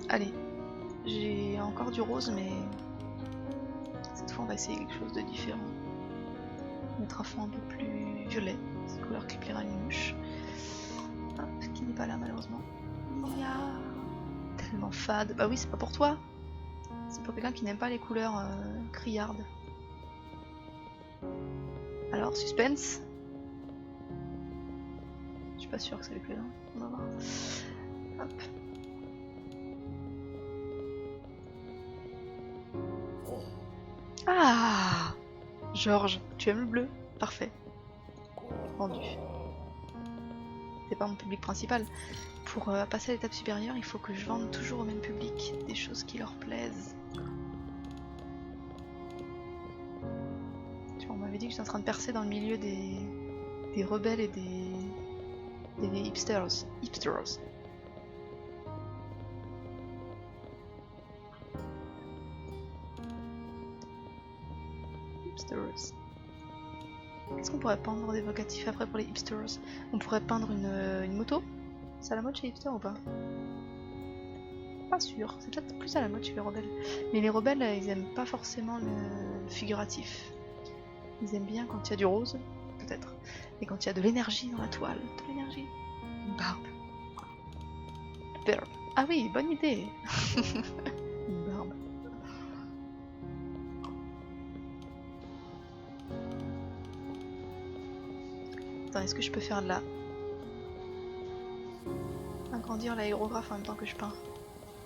Allez, j'ai encore du rose, mais cette fois on va essayer quelque chose de différent. Mettre un fond un peu plus violet, cette couleur qui plaira à une mouche. Ah, qui n'est pas là malheureusement. Yeah. Tellement fade. Bah oui, c'est pas pour toi. C'est pour quelqu'un qui n'aime pas les couleurs criardes. Alors, suspense. Je suis pas sûre que ça lui plaît. On va voir. Hop. Ah, Georges, tu aimes le bleu? Parfait. Vendu. C'est pas mon public principal. Pour passer à l'étape supérieure, il faut que je vende toujours au même public des choses qui leur plaisent. Tu vois, on m'avait dit que j'étais en train de percer dans le milieu des rebelles et des hipsters. Hipsters. Qu'est-ce qu'on pourrait peindre des vocatifs après pour les hipsters? On pourrait peindre une moto? C'est à la mode chez hipster ou pas? Pas sûr, c'est peut-être plus à la mode chez les rebelles. Mais les rebelles, ils aiment pas forcément le figuratif. Ils aiment bien quand il y a du rose, peut-être. Et quand il y a de l'énergie dans la toile. De l'énergie. Une barbe. Barbe. Ah oui, bonne idée. Une barbe. Attends, est-ce que je peux faire de la... agrandir l'aérographe en même temps que je peins?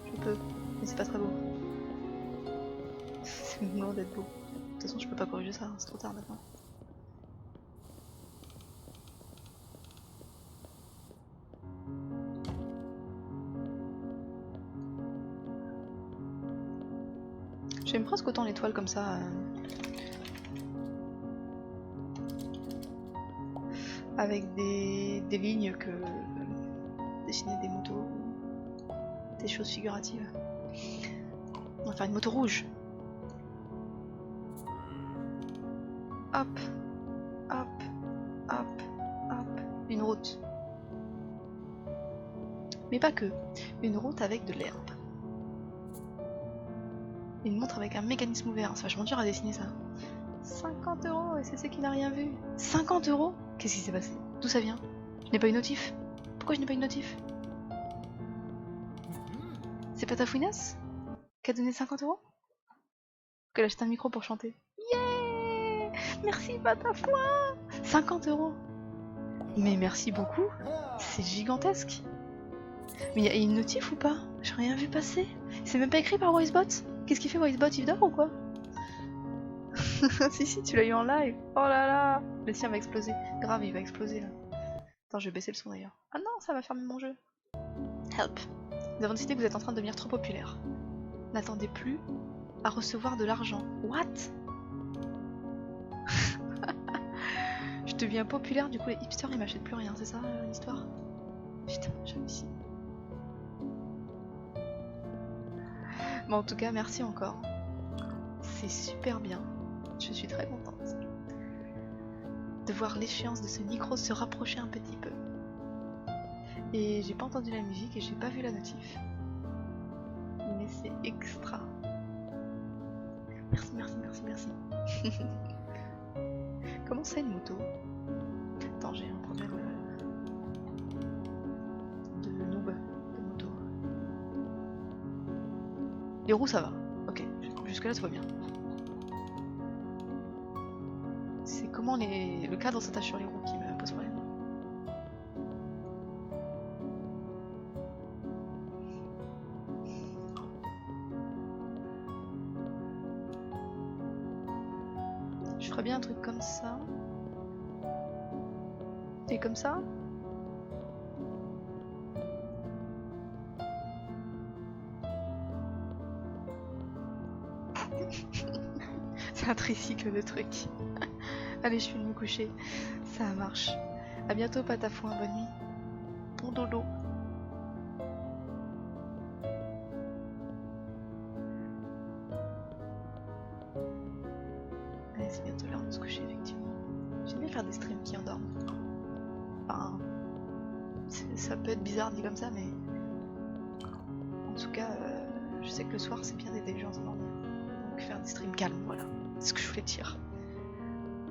Je peux, mais c'est pas très beau. C'est loin d'être beau. De toute façon, je peux pas corriger ça, c'est trop tard maintenant. J'aime presque autant les toiles comme ça. Avec des lignes que dessiner des motos, des choses figuratives. On va faire une moto rouge. Hop, hop, hop, hop. Une route. Mais pas que. Une route avec de l'herbe. Une montre avec un mécanisme ouvert. C'est vachement dur à dessiner ça. 50 € et c'est ce qui n'a rien vu. 50 €? Qu'est-ce qui s'est passé? D'où ça vient? Je n'ai pas eu notif. Pourquoi je n'ai pas eu notif? C'est pas ta fouinasse qui a donné 50 €? Qu'elle a acheté un micro pour chanter. Yeah! Merci Patafouin! 50 €. Mais merci beaucoup. C'est gigantesque. Mais il y a une notif ou pas? J'ai rien vu passer. C'est même pas écrit par Wisebot. Qu'est-ce qu'il fait Wisebot? Il dort ou quoi? Si, tu l'as eu en live. Oh là là. Le sien va exploser. Grave, il va exploser là. Attends, je vais baisser le son d'ailleurs. Ah non, ça va fermer mon jeu. Help. Nous avons décidé que vous êtes en train de devenir trop populaire. N'attendez plus à recevoir de l'argent. What? Je deviens populaire, du coup les hipsters ils m'achètent plus rien, c'est ça l'histoire? Putain, j'aime ici. Bon, en tout cas, merci encore. C'est super bien. Je suis très contente de voir l'échéance de ce micro se rapprocher un petit peu. Et j'ai pas entendu la musique et j'ai pas vu la notif. Mais c'est extra. Merci, merci, merci, merci. Comment c'est une moto? Attends, j'ai un problème de noob de moto. Les roues ça va. Ok, jusque là tout va bien. C'est comment le cadre s'attache sur les roues qui me pose problème. Je ferais bien un truc comme ça. Et comme ça. C'est un tricycle de trucs. Allez, je vais me coucher. Ça marche. A bientôt, Patafouin. Bonne nuit. Bon dodo. Allez, c'est bientôt l'heure de se coucher, effectivement. J'aime bien faire des streams qui endorment. Enfin, ça peut être bizarre dit comme ça, mais en tout cas, je sais que le soir, c'est bien d'aider les gens à s'endormir. Donc faire des streams calmes, voilà. C'est ce que je voulais dire.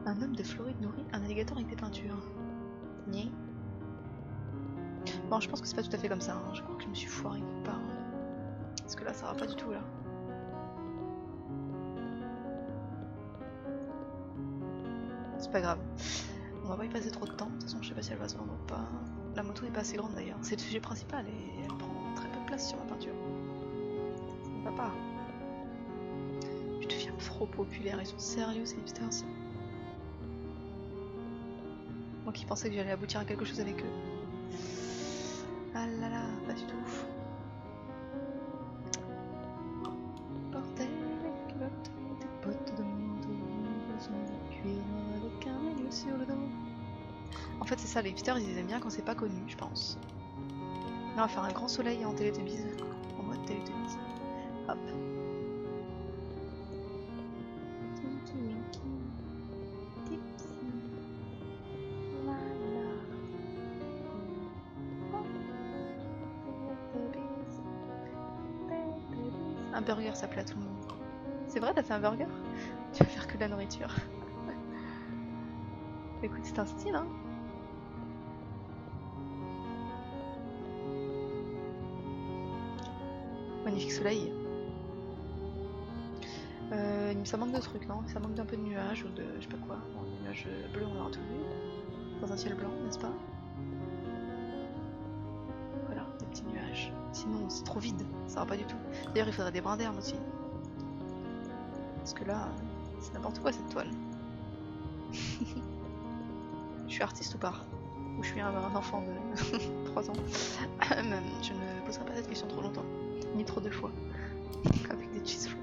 Un homme de Floride nourrit un alligator avec des peintures. Ni. Bon, je pense que c'est pas tout à fait comme ça. Hein. Je crois que je me suis foirée quelque part. Parce que là, ça va pas du tout là. C'est pas grave. On va pas y passer trop de temps. De toute façon, je sais pas si elle va se vendre ou pas. La moto est pas assez grande d'ailleurs. C'est le sujet principal et elle prend très peu de place sur la peinture. Ça ne va pas. Je deviens trop populaire. Ils sont sérieux ces hipsters. Moi qui pensais que j'allais aboutir à quelque chose avec eux. Ah là là, pas du tout. Porter les culottes, des bottes de moto, de cuir avec un aigle sur le dos. En fait, c'est ça, les hipsters ils aiment bien quand c'est pas connu, je pense. Là, on va faire un grand soleil en Télétubbies. En mode Télétubbies. Hop. Un burger, ça plaît à tout le monde. C'est vrai, t'as fait un burger? Tu vas faire que de la nourriture. Écoute, c'est un style, hein. Magnifique soleil. Ça manque de trucs, non? Ça manque d'un peu de nuages ou de je sais pas quoi. Bon, des nuages bleus, on l'a tout vu. Dans un ciel blanc, n'est-ce pas? Voilà, des petits nuages. Sinon, c'est trop vide, ça va pas du tout. D'ailleurs, il faudrait des brins d'herbe aussi. Parce que là, c'est n'importe quoi cette toile. Je suis artiste ou pas? Ou je suis un enfant de 3 ans? Je ne poserai pas cette question trop longtemps, ni trop de fois. Avec des cheese fries.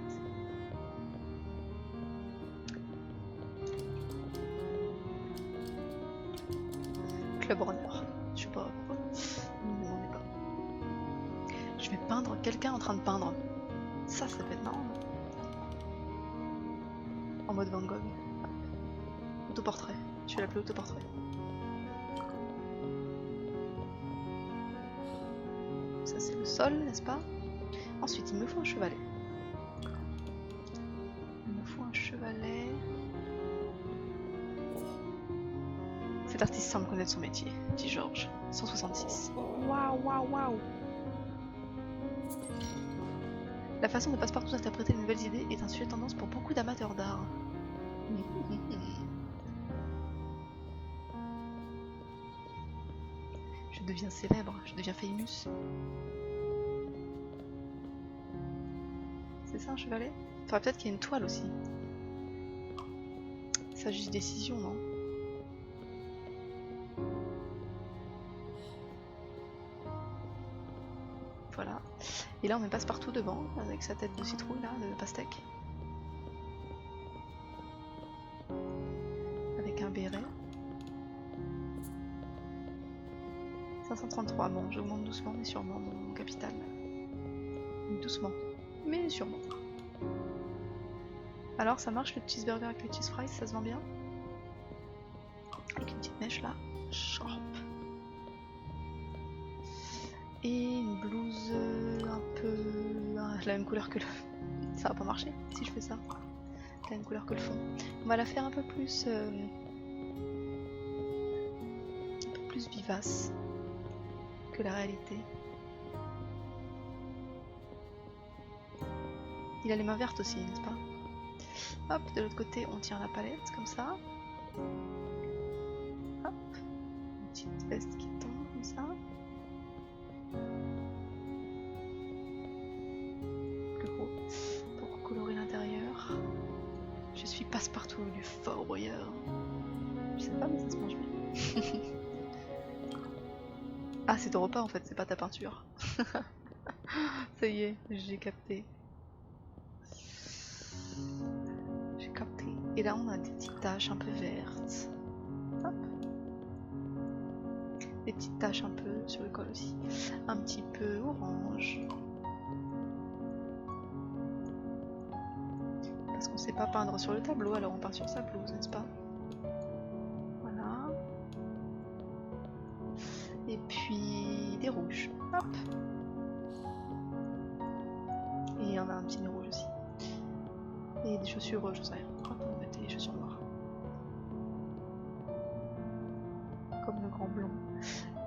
Club runner. Je sais pas pourquoi. Ne me demandez pas. Je vais peindre quelqu'un en train de peindre. Ça peut être marrant. En mode Van Gogh. Autoportrait. Je vais l'appeler autoportrait. Ça c'est le sol, n'est-ce pas? Ensuite, il me faut un chevalet. Il me faut un chevalet. Cet artiste semble connaître son métier, dit Georges. 166. Waouh, waouh, waouh! La façon de Passepartout d'interpréter les nouvelles idées est un sujet de tendance pour beaucoup d'amateurs d'art. Je deviens célèbre, je deviens famous. C'est ça un chevalet? Faudrait peut-être qu'il y ait une toile aussi. Il s'agit de décision, non? Voilà. Et là on met Passepartout devant, avec sa tête de citrouille là, de pastèque. Avec un béret. 533, bon j'augmente doucement mais sûrement mon capital. Doucement, mais sûrement. Alors ça marche le cheeseburger avec le cheese fries, ça se vend bien? Avec une petite mèche là, sharp. Et une blouse un peu... la même couleur que le... Ça va pas marcher si je fais ça. La même couleur que le fond. On va la faire un peu plus vivace que la réalité. Il a les mains vertes aussi, n'est-ce pas? Hop, de l'autre côté on tient la palette comme ça. Hop, une petite veste qui tombe comme ça. Plus gros pour colorer l'intérieur. Je suis Passepartout du Fort Boyard. Je sais pas mais ça se mange bien. Ah c'est ton repas en fait, c'est pas ta peinture. Ça y est, j'ai capté. J'ai capté. Et là on a des petites taches un peu vertes. Hop. Des petites taches un peu sur le col aussi. Un petit peu orange. Parce qu'on sait pas peindre sur le tableau, alors on part sur sa blouse, n'est-ce pas? Voilà. Et puis des rouges. Hop. Et on a un petit nez rouge aussi. Et des chaussures, je sais rien. Hop, on va mettre les chaussures noires. Comme le grand blond.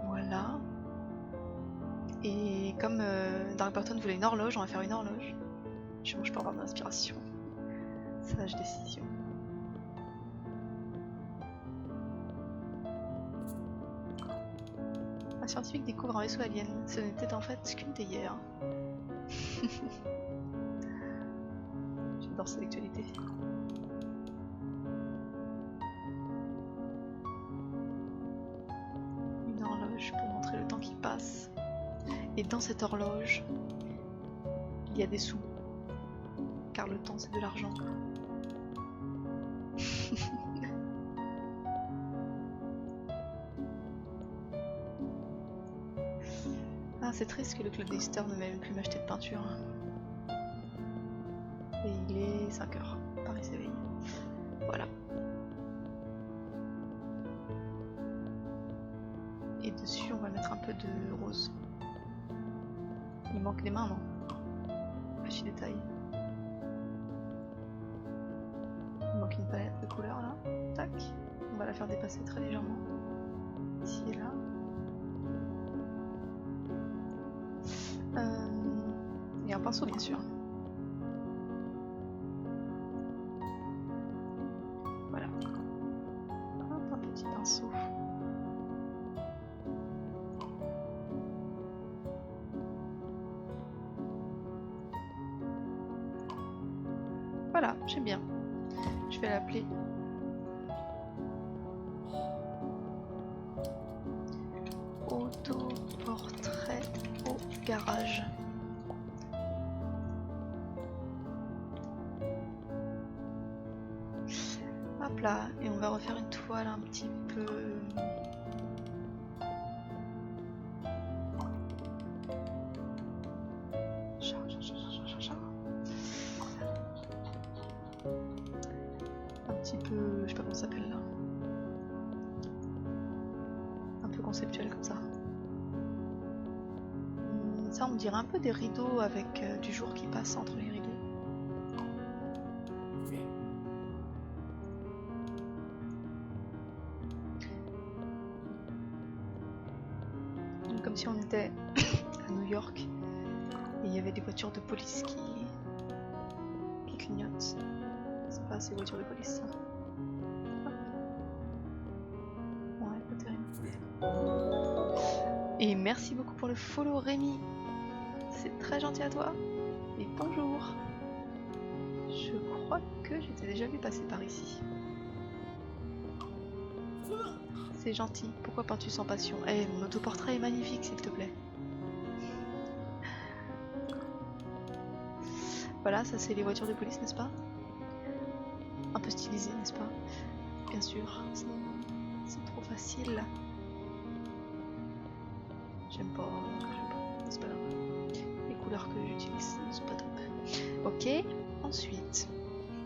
Voilà. Et comme Dark Burton voulait une horloge, on va faire une horloge. Je peux avoir de l'inspiration. Sage décision. Un scientifique découvre un vaisseau alien. Ce n'était en fait qu'une théière. J'adore cette actualité. Une horloge pour montrer le temps qui passe. Et dans cette horloge, il y a des sous. Car le temps c'est de l'argent. Ah c'est triste que le Club d'Easter ne m'ait même plus m'acheter de peinture. Et il est 5h. Paris s'éveille. Voilà. Et dessus on va mettre un peu de rose. Il manque des mains, non? petits détails. Il manque une palette de couleurs là. Tac. On va la faire dépasser très légèrement. Ici et là. Et un pinceau bien sûr. Voilà. Hop, un petit pinceau. Voilà, j'aime bien. Je vais l'appeler Autoportrait au garage. Hop là, et on va refaire une toile un petit peu... Un petit peu... je sais pas comment ça s'appelle là. Un peu conceptuel comme ça. Ça on dirait un peu des rideaux avec du jour qui passe entre les rideaux. Comme si on était à New York et il y avait des voitures de police qui clignotent. C'est pas ces voitures de police ça. Ouais, pas terrible. Et merci beaucoup pour le follow Rémi. C'est très gentil à toi. Et bonjour. Je crois que j'étais déjà vu passer par ici. C'est gentil. Pourquoi peins-tu sans passion? Eh, mon autoportrait est magnifique, s'il te plaît. Voilà, ça c'est les voitures de police, n'est-ce pas? Un peu stylisé, n'est-ce pas? Bien sûr, c'est trop facile. J'aime pas, c'est pas grave. Les couleurs que j'utilise ne sont pas top. Ok, ensuite,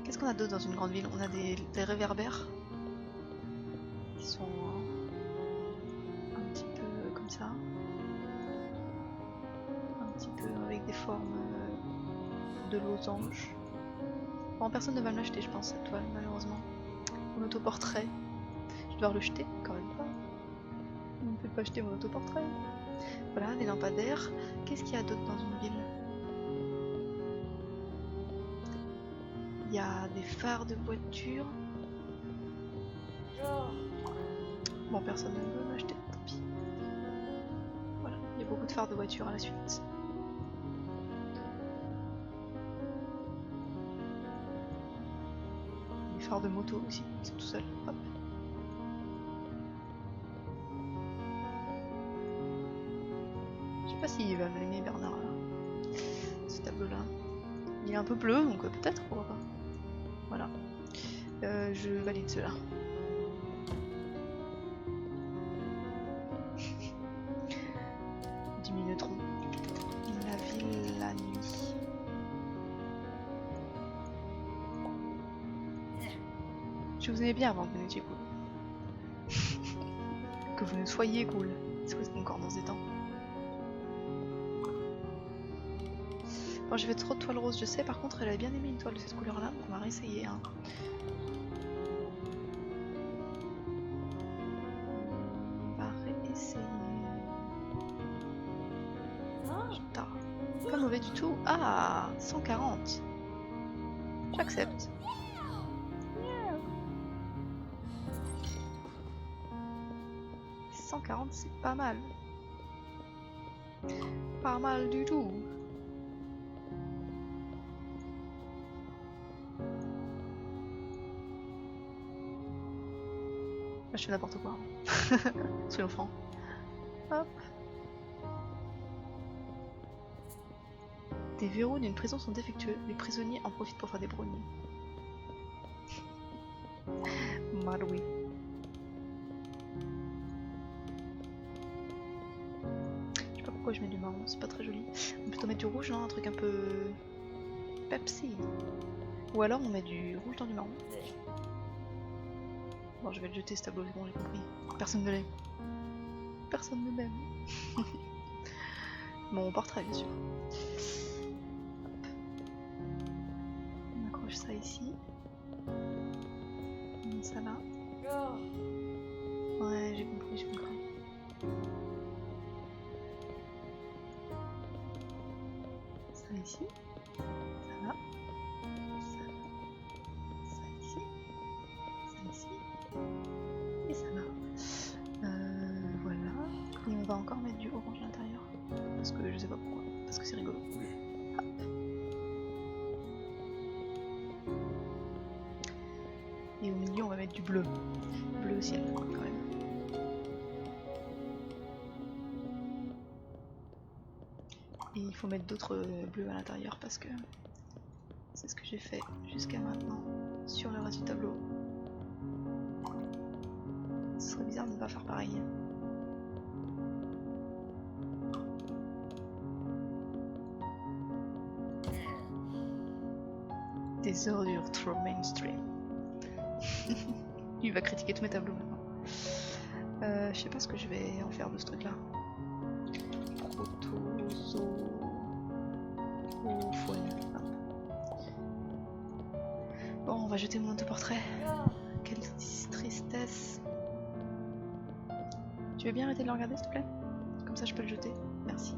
qu'est-ce qu'on a d'autre dans une grande ville? On a des réverbères qui sont un petit peu comme ça. Un petit peu avec des formes de losange. Bon, personne ne va me l'acheter, je pense, cette toile, malheureusement. Mon autoportrait. Je vais devoir le jeter, quand même pas. On ne peut pas acheter mon autoportrait. Voilà, des lampadaires. Qu'est-ce qu'il y a d'autre dans une ville? Il y a des phares de voiture. Bon, personne ne veut m'acheter, tant pis. Voilà, il y a beaucoup de phares de voiture à la suite. Des phares de moto aussi, c'est tout seul. Hop. Je sais pas s'il va me l'aimer Bernard là. Ce tableau là. Il est un peu bleu donc peut-être, pourquoi pas. Voilà. Je valide cela. Diminueront la ville la nuit. Je vous aimais bien avant que vous n'étiez cool. Que vous ne soyez cool. C'est quoi cette concordance des temps? Bon, je vais trop de toile rose, je sais, par contre elle avait bien aimé une toile de cette couleur là, donc on va réessayer. Hein. On va réessayer. Putain, pas mauvais du tout. Ah, 140. J'accepte. 140 c'est pas mal. Pas mal du tout. Je fais n'importe quoi. Soyons francs. Hop. Des verrous d'une prison sont défectueux. Les prisonniers en profitent pour faire des brownies. Mal oui. Je sais pas pourquoi je mets du marron, c'est pas très joli. On peut plutôt mettre du rouge, non? Un truc un peu... Pepsi. Ou alors on met du rouge dans du marron. Bon, je vais le jeter ce tableau, c'est bon, j'ai compris. Personne ne l'aime. Personne ne m'aime. Mon portrait, bien sûr. accroche ça ici. On met ça là. Ouais, j'ai compris, j'ai compris. Ça ici. Ça là. Ça ici. Ça ici. Et ça là. Voilà. Et on va encore mettre du orange à l'intérieur. Parce que je sais pas pourquoi. Parce que c'est rigolo. Hop. Et au milieu on va mettre du bleu. Bleu ciel quand même. Et il faut mettre d'autres bleus à l'intérieur parce que c'est ce que j'ai fait jusqu'à maintenant sur le reste du tableau. Ce serait bizarre de ne pas faire pareil. Des ordures trop mainstream. Il va critiquer tous mes tableaux maintenant. Je sais pas ce que je vais en faire de ce truc là. Bon, on va jeter mon autoportrait. Quelle tristesse. Tu veux bien arrêter de le regarder s'il te plaît? Comme ça je peux le jeter. Merci.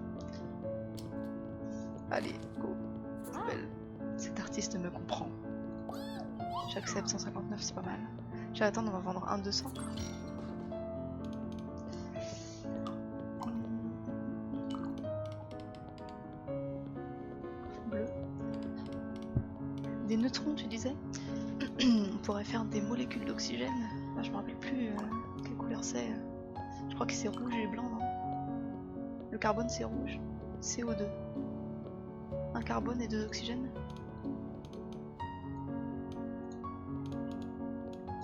Allez, go. Poubelle. Cet artiste me comprend. J'accepte 159, c'est pas mal. J'ai attendre, on va vendre un 200. Bleu. Des neutrons, tu disais? On pourrait faire des molécules d'oxygène. Là, je me rappelle plus quelle couleur c'est. Je crois que c'est rouge et blanc, non? Le carbone, c'est rouge. CO2. Un carbone et 2 oxygènes.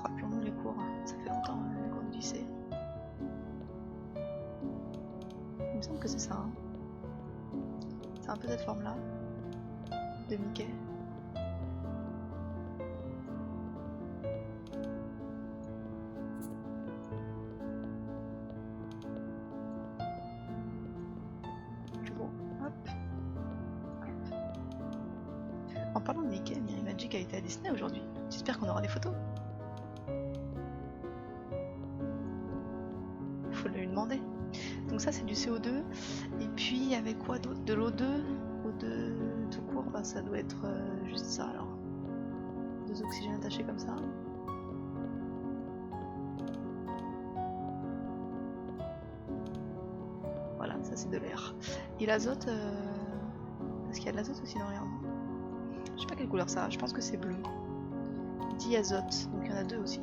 Rappelons-nous les cours. Ça fait longtemps, les cours du lycée. Il me semble que c'est ça. Hein. C'est un peu cette forme-là. De Mickey. En parlant de Mickey, Miri Magic a été à Disney aujourd'hui. J'espère qu'on aura des photos. Faut lui demander. Donc ça c'est du CO2. Et puis il y avait quoi d'autre? De l'O2 ou de tout court, bah, ça doit être juste ça alors. 2 oxygènes attachés comme ça. Voilà, ça c'est de l'air. Et l'azote, est-ce qu'il y a de l'azote aussi dans l'air? Je sais pas quelle couleur ça a, je pense que c'est bleu. Diazote, donc il y en a 2 aussi.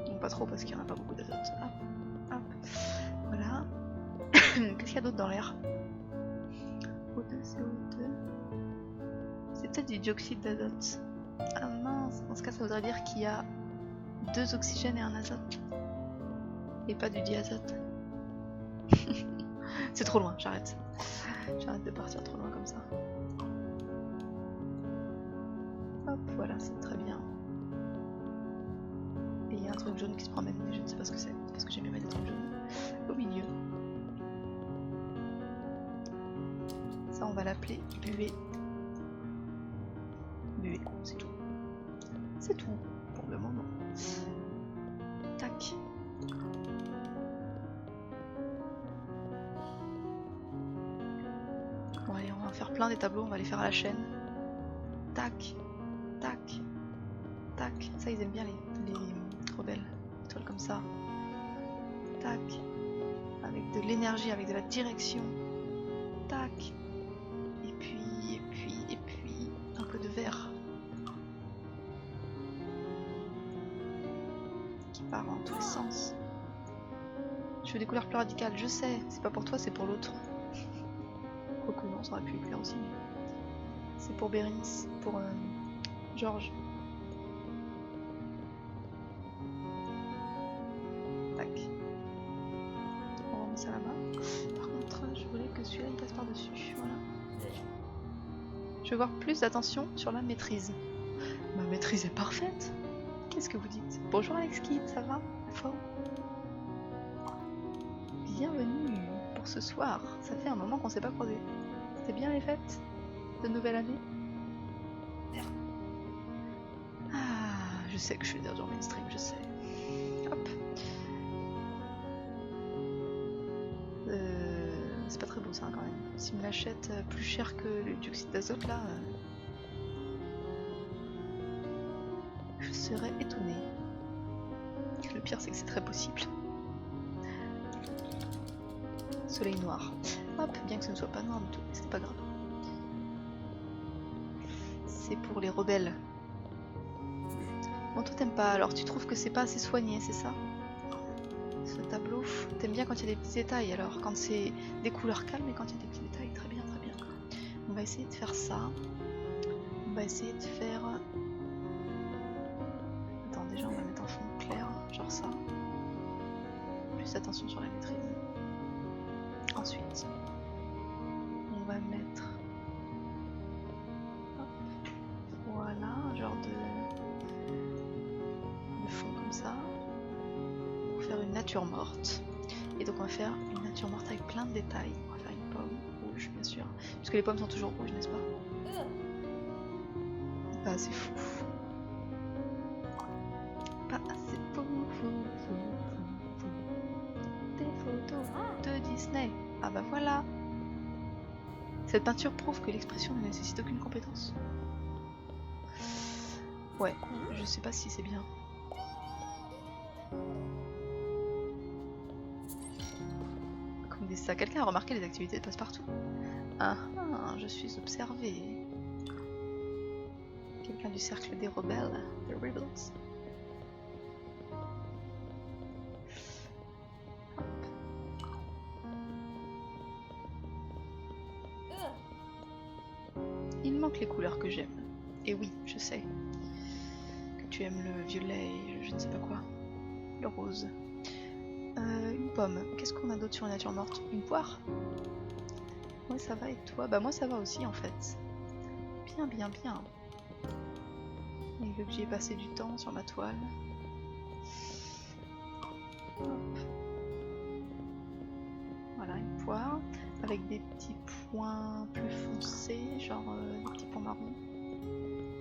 Donc pas trop parce qu'il n'y en a pas beaucoup d'azote. Hop, hop. Voilà. Qu'est-ce qu'il y a d'autre dans l'air? O2, CO2. C'est peut-être du dioxyde d'azote. Ah mince, dans ce cas ça voudrait dire qu'il y a 2 oxygènes et un azote. Et pas du diazote. C'est trop loin, j'arrête. J'arrête de partir trop loin comme ça. Hop, voilà, c'est très bien. Et il y a un truc jaune qui se promène, mais je ne sais pas ce que c'est. Parce que j'aime bien mettre des trucs jaunes. Au milieu. Ça, on va l'appeler buée. Buée, c'est tout. C'est tout, pour le moment. Tac. Bon allez, on va faire plein des tableaux, on va les faire à la chaîne. Tac, tac, tac. Ça ils aiment bien les rebelles. Des toiles comme ça. Tac. Avec de l'énergie, avec de la direction. Tac. Et puis, un peu de vert. Qui part dans tous les sens. Je veux des couleurs plus radicales, je sais. C'est pas pour toi, c'est pour l'autre. Quoique non, ça aurait pu lui plaire aussi. C'est pour Bérénice, pour Georges. Tac. On remet ça là-bas. Par contre, je voulais que celui-là il passe par-dessus. Voilà. Je veux voir plus d'attention sur la maîtrise. Ma maîtrise est parfaite. Qu'est-ce que vous dites? Bonjour Alex Kid, ça va? Fort. Bienvenue pour pour ce soir. Ça fait un moment qu'on s'est pas croisés. C'était bien les fêtes de nouvelle année? Ah, je sais que je suis dans mainstream, je sais. Hop. C'est pas très beau ça quand même. S'il me l'achète plus cher que le dioxyde d'azote là, je serais étonnée. Le pire c'est que c'est très possible. Soleil noir. Hop, bien que ce ne soit pas noir du tout, c'est pas grave. C'est pour les rebelles. Bon, toi t'aimes pas, alors tu trouves que c'est pas assez soigné, c'est ça? Ce tableau, t'aimes bien quand il y a des petits détails, alors quand c'est des couleurs calmes et quand il y a des petits détails, très bien, très bien. On va essayer de faire ça. On va essayer de faire... Attends, déjà on va mettre un fond clair, genre ça. Plus attention sur la maîtrise. Ensuite, on va mettre... Hop. Voilà, un genre de fond comme ça. Pour faire une nature morte. Et donc on va faire une nature morte avec plein de détails. On va faire une pomme rouge, bien sûr. Puisque les pommes sont toujours rouges, n'est-ce pas? Pas assez fou. Pas assez fou, fou. Des photos de Disney. Ah bah voilà. Cette peinture prouve que l'expression ne nécessite aucune compétence. Ouais, je sais pas si c'est bien. Comme des sacs. Quelqu'un a remarqué les activités de passe-partout? Ah ah, je suis observé. Quelqu'un du cercle des rebelles, the rebels. Il me manque les couleurs que j'aime. Et oui, je sais que tu aimes le violet et je ne sais pas quoi. Le rose. Une pomme. Qu'est-ce qu'on a d'autre sur la nature morte? Une poire? Ouais, ça va et toi? Bah moi ça va aussi en fait. Bien, bien, bien. Il veut que j'y ai passé du temps sur ma toile. Hop. Voilà, une poire. Avec des petits points plus foncés, genre des petits points marrons.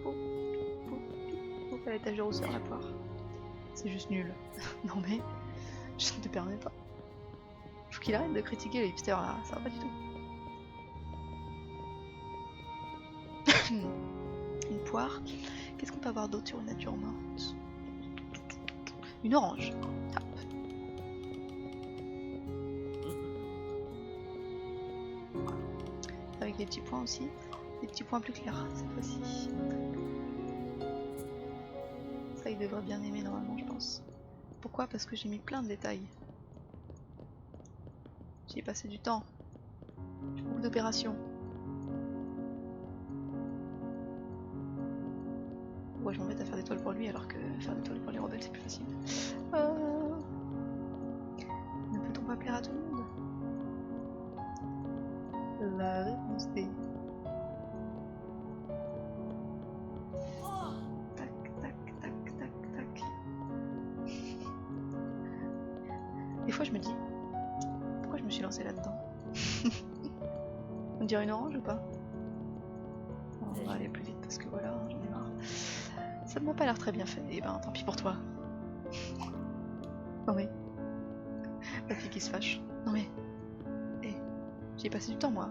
Oh, à l'étage de rousseur la poire. C'est juste nul. Non mais, je ne te permets pas. Faut qu'il arrête de critiquer les hipsters là, ça va pas du tout. Une poire. Qu'est-ce qu'on peut avoir d'autre sur une nature morte? Une orange. Hop. Avec des petits points aussi. Des petits points plus clairs cette fois-ci. Ça il devrait bien aimer normalement je pense. Pourquoi? Parce que j'ai mis plein de détails. J'y ai passé du temps. J'ai beaucoup d'opérations. Pourquoi je m'embête à faire des toiles pour lui alors que faire des toiles pour les rebelles c'est plus facile. Ne peut-on pas plaire à tout le monde? La réponse est... Tac, tac, tac, tac, tac. Des fois je me dis, pourquoi je me suis lancée là-dedans? On dirait une orange ou pas? On va aller plus vite parce que voilà, j'en ai marre. Ça ne m'a pas l'air très bien fait, et ben tant pis pour toi. Non mais... La fille qui se fâche. Non mais... Eh, j'y ai passé du temps moi.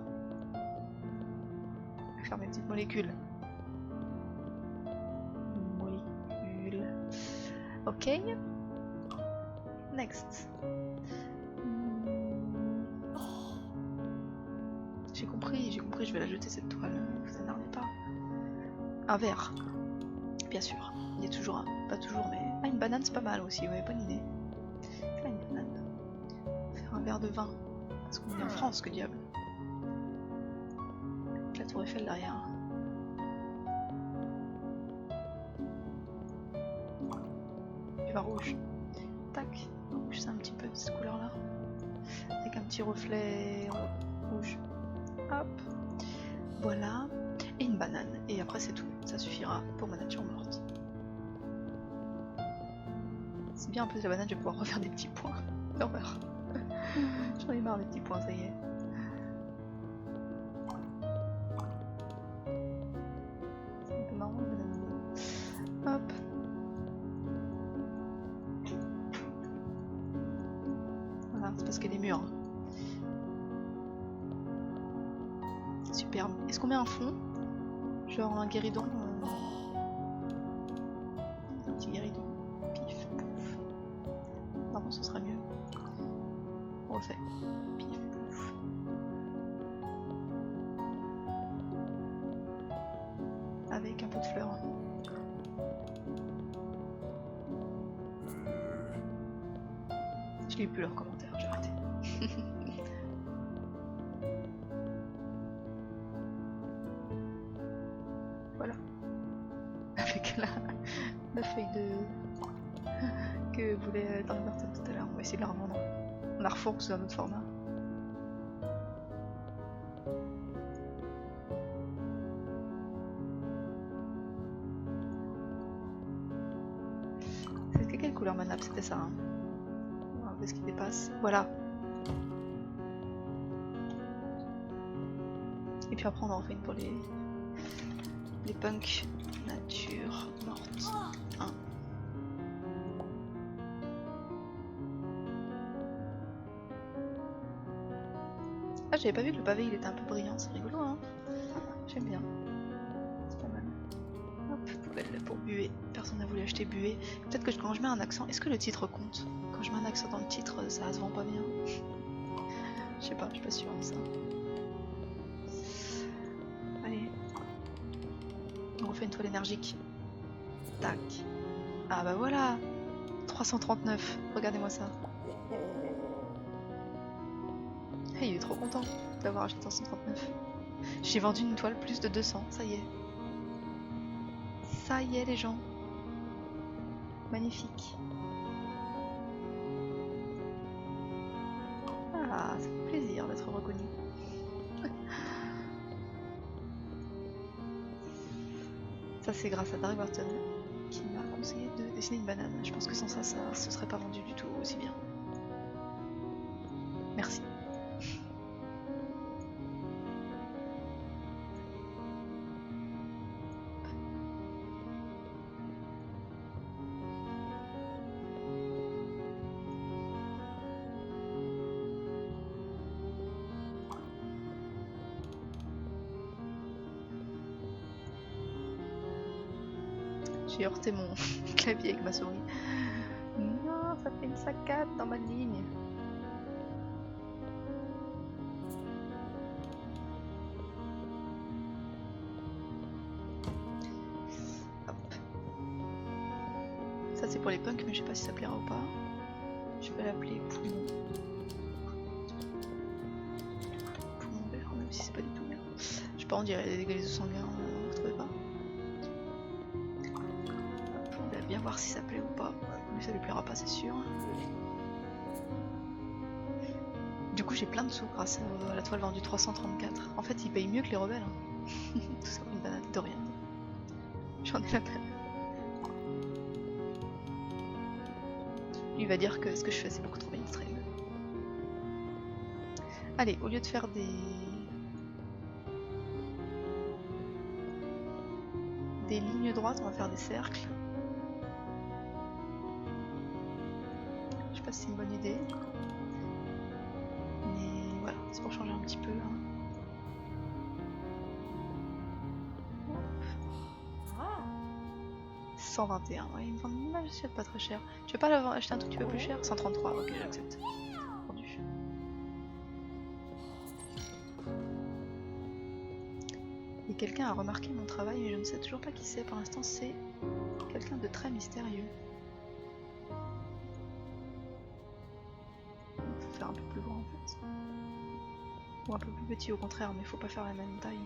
À faire mes petites molécules. Molécules... Ok. Next. J'ai compris, je vais la jeter cette toile, vous énervez pas. Un verre. Bien sûr, il y a toujours un, pas toujours mais... Ah, une banane c'est pas mal aussi, ouais, bonne idée. Faire une banane. Faire un verre de vin. Parce qu'on est en France, que diable. Avec la tour Eiffel derrière. Du vin rouge. Tac. Rouge c'est un petit peu de cette couleur là. Avec un petit reflet rouge. Hop. Voilà. Et une banane. Et après c'est tout. Ça suffira pour ma nature morte. C'est bien, en plus la banane je vais pouvoir refaire des petits points. L'horreur. J'en ai marre des petits points, ça y est. C'est un peu marrant de banane. Hop. Voilà, c'est parce qu'elle est mûre. Superbe. Est-ce qu'on met un fond? Genre un guéridon un petit guéridon. Pif, pouf. Non, ce sera mieux. On refait. Pif, pouf. Avec un peu de fleurs. Je lis plus leurs commentaires, j'ai arrêté. Voilà. Avec la feuille de... que voulait Dark Burton tout à l'heure. On va essayer de la revendre. On la refourgue sous un autre format. C'était quelle couleur ma nappe? C'était ça, hein. On va voir ce qui dépasse. Voilà. Et puis après on en refait une pour les punks nature morte 1. Ah, j'avais pas vu que le pavé il était un peu brillant, c'est rigolo, hein. J'aime bien. C'est pas mal. Hop, pour Buée. Personne n'a voulu acheter Buée. Peut-être que quand je mets un accent, est-ce que le titre compte? Quand je mets un accent dans le titre, ça se vend pas bien. Je sais pas, je suis pas sûre de ça. Allez. On refait une toile énergique. Tac. Ah bah voilà. 339. Regardez-moi ça. Hey, il est trop content d'avoir acheté 339. J'ai vendu une toile plus de 200. Ça y est. Ça y est les gens. Magnifique. Ah, ça fait plaisir d'être reconnu. Ça c'est grâce à Dark Burton qui m'a conseillé de dessiner une banane. Je pense que sans ça, ça se serait pas vendu du tout aussi bien. Merci. J'ai heurté mon clavier avec ma souris. Non, ça fait une saccade dans ma ligne. Hop. Ça c'est pour les punks, mais je sais pas si ça plaira ou pas. Je vais l'appeler poumon. Poumon vert, même si c'est pas du tout vert. Je sais pas, on dirait des dégâts sanguins, vous trouvez pas? Bien voir si ça plaît ou pas, mais ça lui plaira pas c'est sûr. Du coup j'ai plein de sous grâce à la toile vendue 334. En fait il paye mieux que les rebelles. Hein. Tout ça pour une banane de rien. J'en ai la peine. Lui va dire que ce que je fais c'est beaucoup trop mainstream. Allez, au lieu de faire des lignes droites, on va faire des cercles. Je sais pas si c'est une bonne idée. Mais voilà, c'est pour changer un petit peu. Hein. 121, ouais, ils me vendent une assiette pas très cher. Tu veux pas acheter un tout petit peu plus cher? 133, ok, j'accepte. Vendu. Et quelqu'un a remarqué mon travail, mais je ne sais toujours pas qui c'est. Pour l'instant, c'est quelqu'un de très mystérieux. Il faut faire un peu plus grand en fait. Ou un peu plus petit au contraire, mais il faut pas faire la même taille.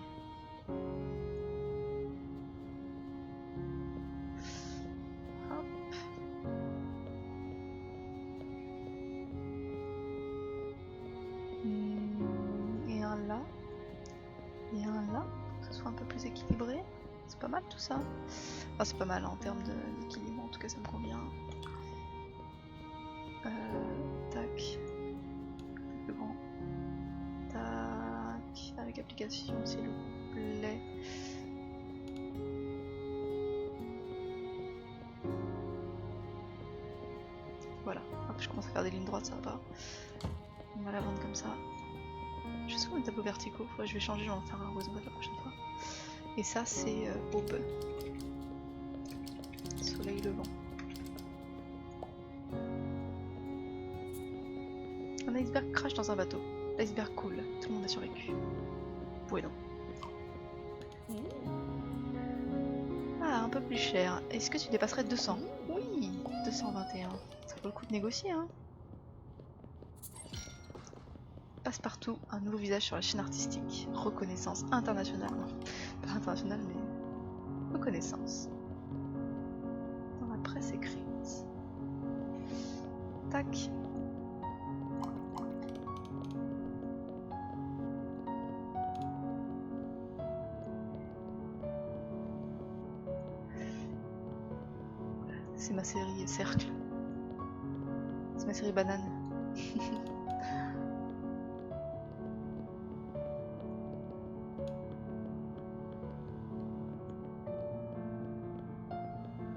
Et un là. Et un là, pour que ce soit un peu plus équilibré. C'est pas mal tout ça. Enfin, c'est pas mal en termes d'équilibre, en tout cas ça me convient. Tac. avec application, s'il vous plaît. Voilà, hop, je commence à faire des lignes droites, ça va pas. On va la vendre comme ça. Je fais souvent des tableaux verticaux, je vais changer, je vais en faire un horizontal la prochaine fois. Et ça c'est aube. Soleil levant. Un iceberg crash dans un bateau. L'iceberg coule, tout le monde a survécu. Oui non. Ah, un peu plus cher. Est-ce que tu dépasserais 200? Oui, 221. Ça vaut le coup de négocier, hein. Passe-partout, un nouveau visage sur la chaîne artistique. Reconnaissance internationale. Pas internationale, mais reconnaissance. Dans la presse écrite. Tac. C'est ma série Cercle. C'est ma série Banane.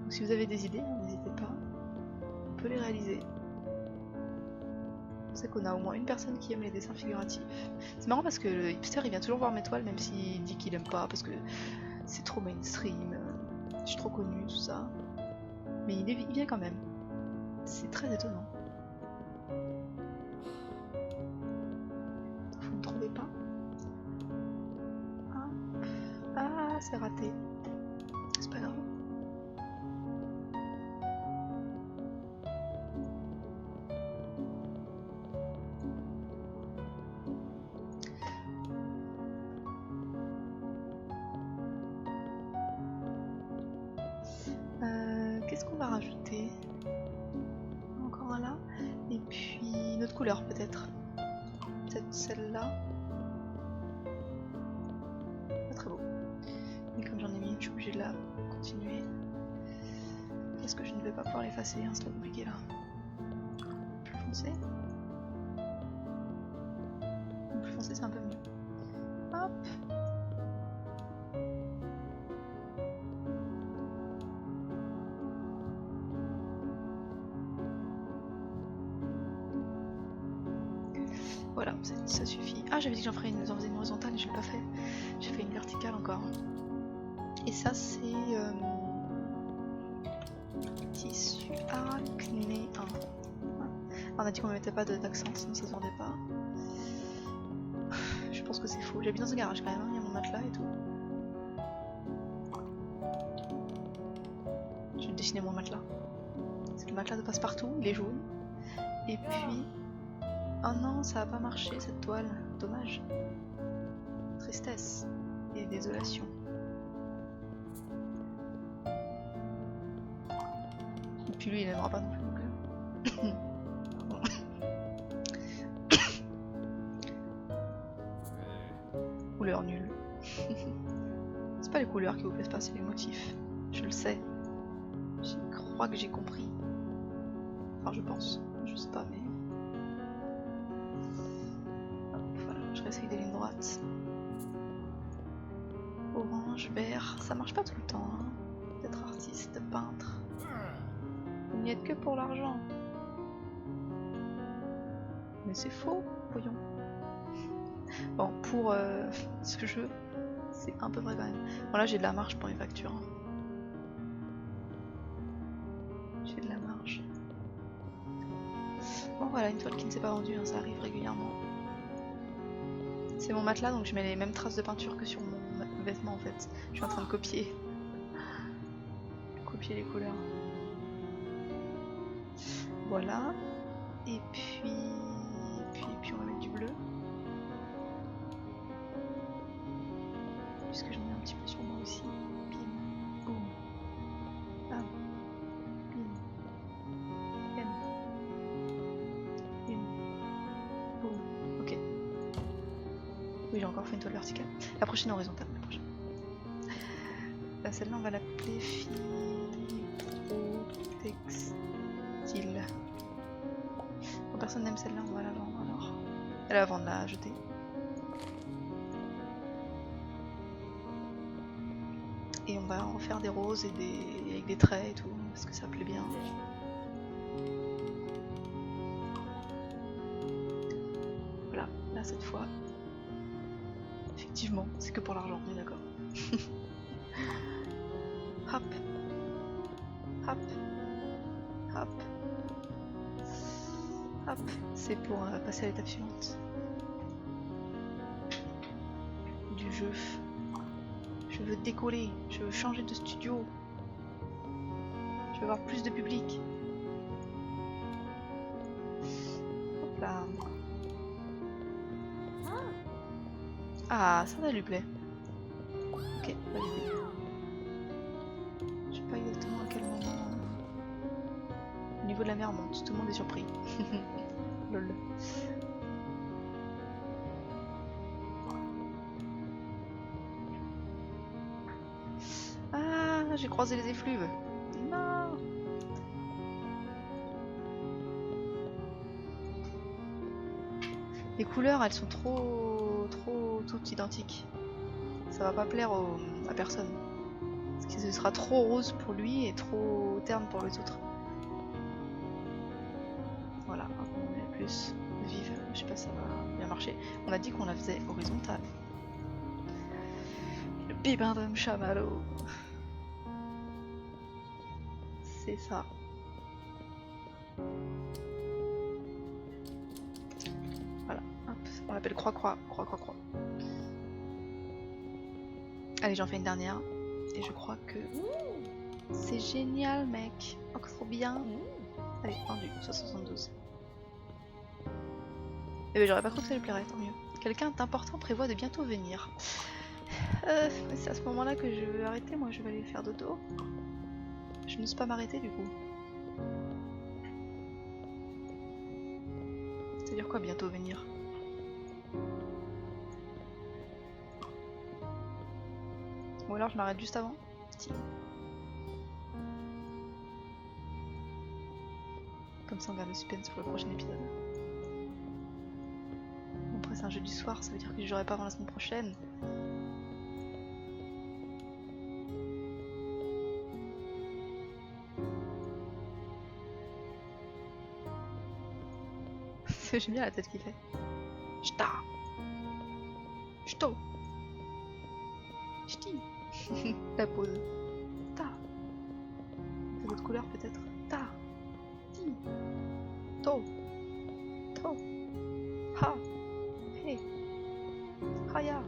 Donc, si vous avez des idées, n'hésitez pas. On peut les réaliser. Je sais qu'on a au moins une personne qui aime les dessins figuratifs. C'est marrant parce que le hipster il vient toujours voir mes toiles même s'il dit qu'il aime pas parce que c'est trop mainstream, je suis trop connue, tout ça. Mais il vient quand même. C'est très étonnant. Vous ne trouvez pas? Ah, c'est raté. C'est pas grave. Qu'est-ce qu'on va rajouter? Encore un là. Et puis une autre couleur peut-être. Peut-être celle-là. Pas très beau. Mais comme j'en ai mis une, je suis obligée de la continuer. Parce que je ne vais pas pouvoir l'effacer, hein, c'est pas compliqué là. Plus foncé. Plus foncé c'est un peu mieux. Hop. Voilà, ça suffit. Ah, j'avais dit que j'en faisais une horizontale et je l'ai pas fait. J'ai fait une verticale encore. Et ça, c'est tissu arachnéen. On a dit qu'on ne mettait pas d'accent, sinon ça se vendait pas. Je pense que c'est faux. J'habite dans un garage quand même, il y a mon matelas et tout. Je vais dessiner mon matelas. C'est le matelas de passe-partout, il est jaune. Et puis... Oh non, ça a pas marché cette toile, dommage. Tristesse et désolation. Et puis lui il n'aimera pas non plus. Couleur nulle. C'est pas les couleurs qui vous plaisent pas, c'est les motifs. Je le sais. Je crois que j'ai compris. Enfin je pense, je sais pas mais... Je réessaye des lignes droites. Orange, vert, ça marche pas tout le temps, hein, d'être artiste, peintre. Vous n'y êtes que pour l'argent. Mais c'est faux, voyons. Bon, pour ce jeu, c'est un peu vrai quand même. Bon là j'ai de la marge pour les factures. Hein. J'ai de la marge. Bon voilà, une toile qui ne s'est pas vendue, hein, ça arrive régulièrement. C'est mon matelas donc je mets les mêmes traces de peinture que sur mon vêtement en fait. Je suis en train de copier. Copier les couleurs. Voilà. Et puis on va mettre du bleu. Puisque j'en ai un petit peu sur moi aussi. Bim. Boum. Bam. Bim. Bim. Bim. Boum. Ok. Oui, j'ai encore fait une toile verticale. La prochaine horizontale. La prochaine. Celle-là, on va l'appeler Fibrotextile. Bon, personne n'aime celle-là, on va la vendre alors. Elle va vendre, la jeter. Et on va en faire des roses et avec des traits et tout, parce que ça plaît bien. Voilà, là cette fois, effectivement, c'est que pour l'argent, on est d'accord. Hop, hop, hop, hop, c'est pour passer à l'étape suivante du jeu. Je veux décoller, je veux changer de studio, je veux avoir plus de public. Hop là. Ah, ça lui plaît. Ok, validé. Je sais pas exactement à quel moment. Au niveau de la mer monte, tout le monde est surpris. Lol. Ah, j'ai croisé les effluves. Non. Les couleurs, elles sont trop toutes identiques. Ça va pas plaire à personne. Parce que ce sera trop rose pour lui et trop terne pour les autres. Voilà, on est plus vive. Je sais pas si ça va bien marcher. On a dit qu'on la faisait horizontale. Le bibendum chamallow. C'est ça. Voilà, hop, on l'appelle croix-croix, croix-croix-croix. Allez, j'en fais une dernière. Et je crois que c'est génial, mec. Oh, trop bien. Allez, vendu, 172. Eh ben, j'aurais pas cru que ça lui plairait, tant mieux. Quelqu'un d'important prévoit de bientôt venir. C'est à ce moment-là que je vais arrêter, moi je vais aller faire dodo. Je n'ose pas m'arrêter du coup. C'est-à-dire quoi bientôt venir? Ou alors je m'arrête juste avant? Style. Comme ça on garde le suspense pour le prochain épisode. Bon, après c'est un jeu du soir, ça veut dire que je jouerai pas avant la semaine prochaine. J'aime bien la tête qu'il fait. Ch'ta! Ch'to! Ch'ti! La pose. Ta! D'autres couleurs peut-être? Ta! Ti! To! To! Ha! Hey! Haya!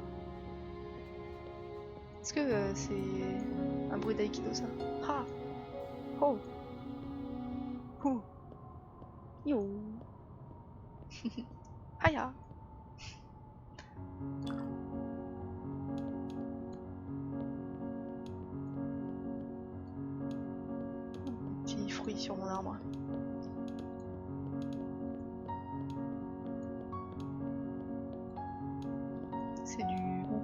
Est-ce que c'est un bruit d'aïkido ça? Ha! Ho! Hu! Yo! Haya! Petit fruit sur mon arbre. C'est du hou.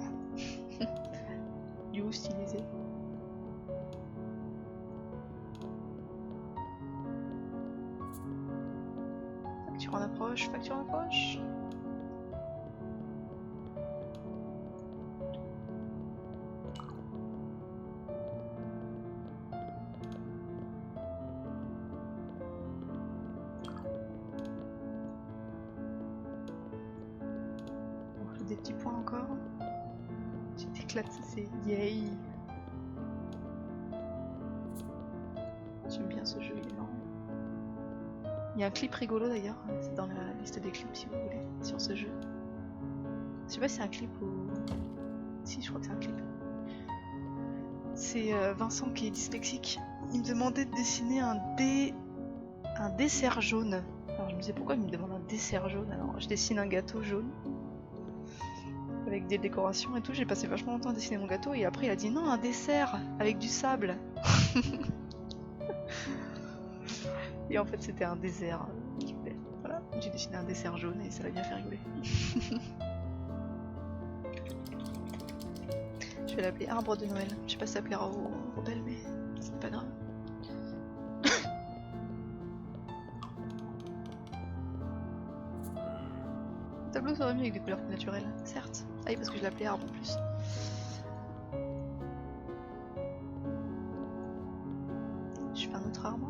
Du hou stylisé. Facture en approche, facture en approche. Des petits points encore. Tu t'éclates, c'est yay. J'aime bien ce jeu, il est énorme. Il y a un clip rigolo d'ailleurs, c'est dans la liste des clips si vous voulez, sur ce jeu. Je sais pas si c'est un clip ou... Si, je crois que c'est un clip. C'est Vincent qui est dyslexique. Il me demandait de dessiner un dessert jaune. Alors je me disais pourquoi il me demande un dessert jaune. Alors je dessine un gâteau jaune. Avec des décorations et tout, j'ai passé vachement longtemps à dessiner mon gâteau et après il a dit non, un dessert avec du sable. Et en fait c'était un désert. Voilà, j'ai dessiné un dessert jaune et ça l'a bien fait rigoler. Je vais l'appeler arbre de Noël. Je sais pas si ça plaira aux rebelles mais c'est pas grave. Le tableau serait mieux avec des couleurs plus naturelles, certes. Ah oui parce que je l'appelais arbre en plus. un autre arbre.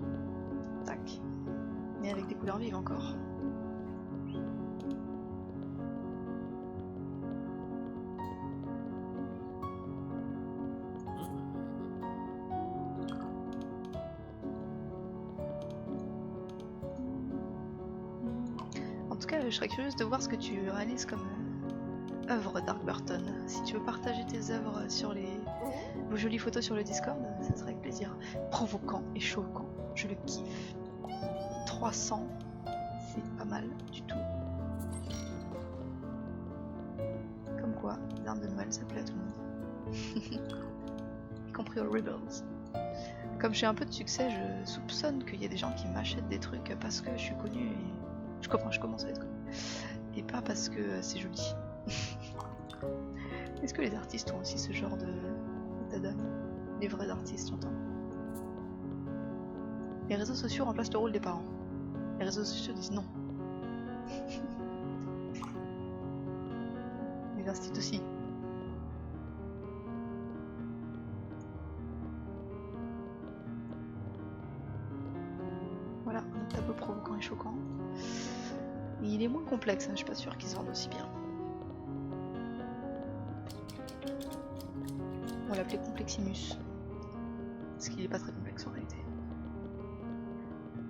Tac. Mais avec des couleurs vives encore. En tout cas, je serais curieuse de voir ce que tu réalises comme œuvre Dark Burton. Si tu veux partager tes œuvres sur vos jolies photos sur le Discord, ça serait avec plaisir. Provoquant et choquant, je le kiffe. 300, c'est pas mal du tout. Comme quoi, les armes de Noël, ça plaît à tout le monde. Y compris aux Rebels. Comme j'ai un peu de succès, je soupçonne qu'il y a des gens qui m'achètent des trucs parce que je suis connue et... je commence à être connue. Et pas parce que c'est joli. Est-ce que les artistes ont aussi ce genre d'état d'âme? Les vrais artistes, j'entends. Les réseaux sociaux remplacent le rôle des parents. Les réseaux sociaux disent non. Les instituts aussi. Voilà, un tableau provoquant et choquant. Et il est moins complexe, hein, je suis pas sûre qu'il se vende aussi bien. On va l'appeler Compleximus. Parce qu'il est pas très complexe en réalité.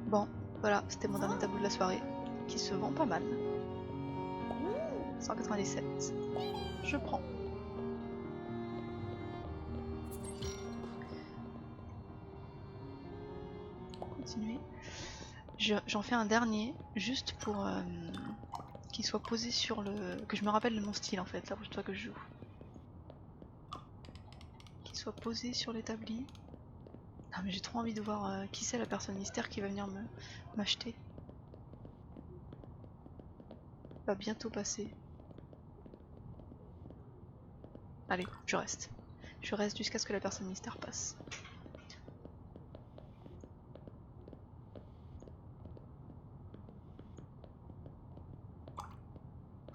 Bon, voilà, c'était mon dernier tableau de la soirée. Qui se vend pas mal. 197. Je prends. Continuer. J'en fais un dernier, juste pour qu'il soit posé sur le... que je me rappelle de mon style en fait, la prochaine fois que je joue. Qu'il soit posé sur l'établi. Ah mais j'ai trop envie de voir qui c'est la personne mystère qui va venir m'acheter. Va bientôt passer. Allez, je reste. Je reste jusqu'à ce que la personne mystère passe.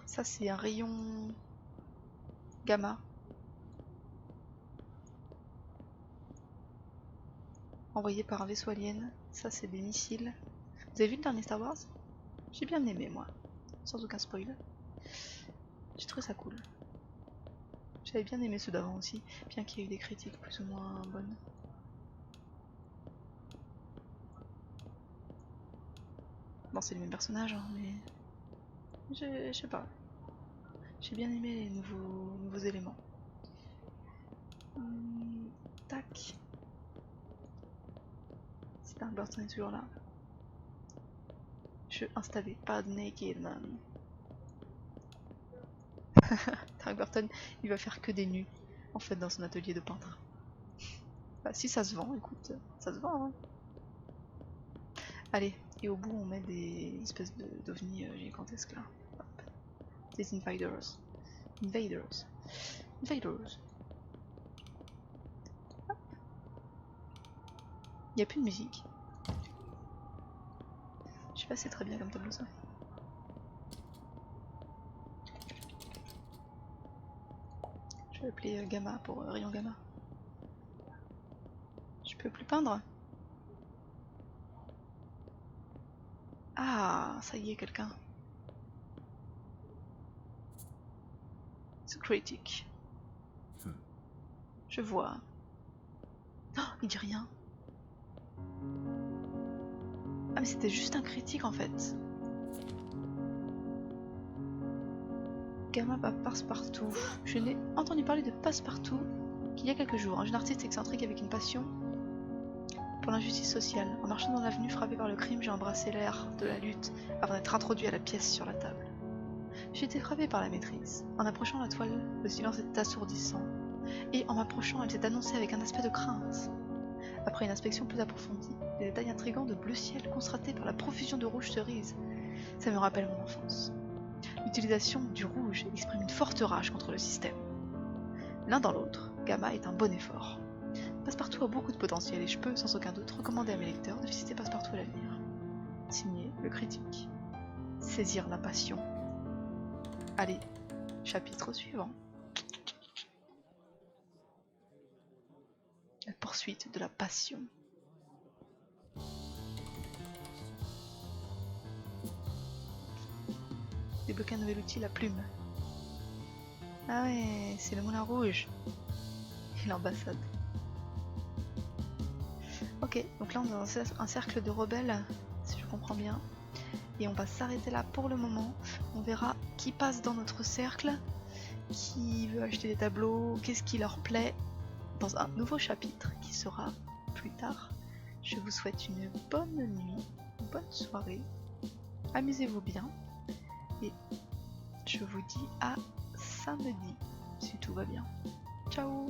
Ça c'est un rayon gamma. Envoyé par un vaisseau alien. Ça c'est des missiles. Vous avez vu le dernier Star Wars? J'ai bien aimé moi. Sans aucun spoil. J'ai trouvé ça cool. J'avais bien aimé ceux d'avant aussi, bien qu'il y ait eu des critiques plus ou moins bonnes. Bon, c'est le même personnage, hein, mais... Je sais pas. J'ai bien aimé les nouveaux éléments. Tac. Dark Burton est toujours là. Je installé, pas de naked man. Dark Burton, il va faire que des nus, en fait, dans son atelier de peintre. Bah, si ça se vend, écoute, ça se vend, hein. Allez, et au bout, on met des espèces d'ovnis gigantesques là. Hop. Des invaders. Invaders. Invaders. Il n'y a plus de musique. Je sais pas, c'est très bien comme tableau ça. Je vais appeler gamma pour rayon gamma. Je peux plus peindre? Ah, ça y est, quelqu'un. C'est critique. Je vois. Oh, il dit rien. Ah mais c'était juste un critique en fait. Gamma Passepartout. Je n'ai entendu parler de Passepartout qu'il y a quelques jours. Un jeune artiste excentrique avec une passion pour l'injustice sociale. En marchant dans l'avenue frappé par le crime, j'ai embrassé l'air de la lutte avant d'être introduit à la pièce sur la table. J'ai été frappé par la maîtrise. En approchant la toile, le silence était assourdissant. Et en m'approchant, elle s'est annoncée avec un aspect de crainte. Après une inspection plus approfondie, les détails intrigants de bleu ciel constatés par la profusion de rouge cerise, ça me rappelle mon enfance. L'utilisation du rouge exprime une forte rage contre le système. L'un dans l'autre, Gamma est un bon effort. Passepartout a beaucoup de potentiel et je peux, sans aucun doute, recommander à mes lecteurs de visiter Passepartout à l'avenir. Signé le critique. Saisir la passion. Allez, chapitre suivant. La poursuite de la passion. Débloquer un nouvel outil, la plume. Ah ouais, c'est le Moulin Rouge. Et l'ambassade. Ok, donc là on est dans un cercle de rebelles, si je comprends bien. Et on va s'arrêter là pour le moment. On verra qui passe dans notre cercle, qui veut acheter des tableaux, qu'est-ce qui leur plaît dans un nouveau chapitre qui sera plus tard. Je vous souhaite une bonne nuit, une bonne soirée. Amusez-vous bien. Et je vous dis à samedi, si tout va bien. Ciao!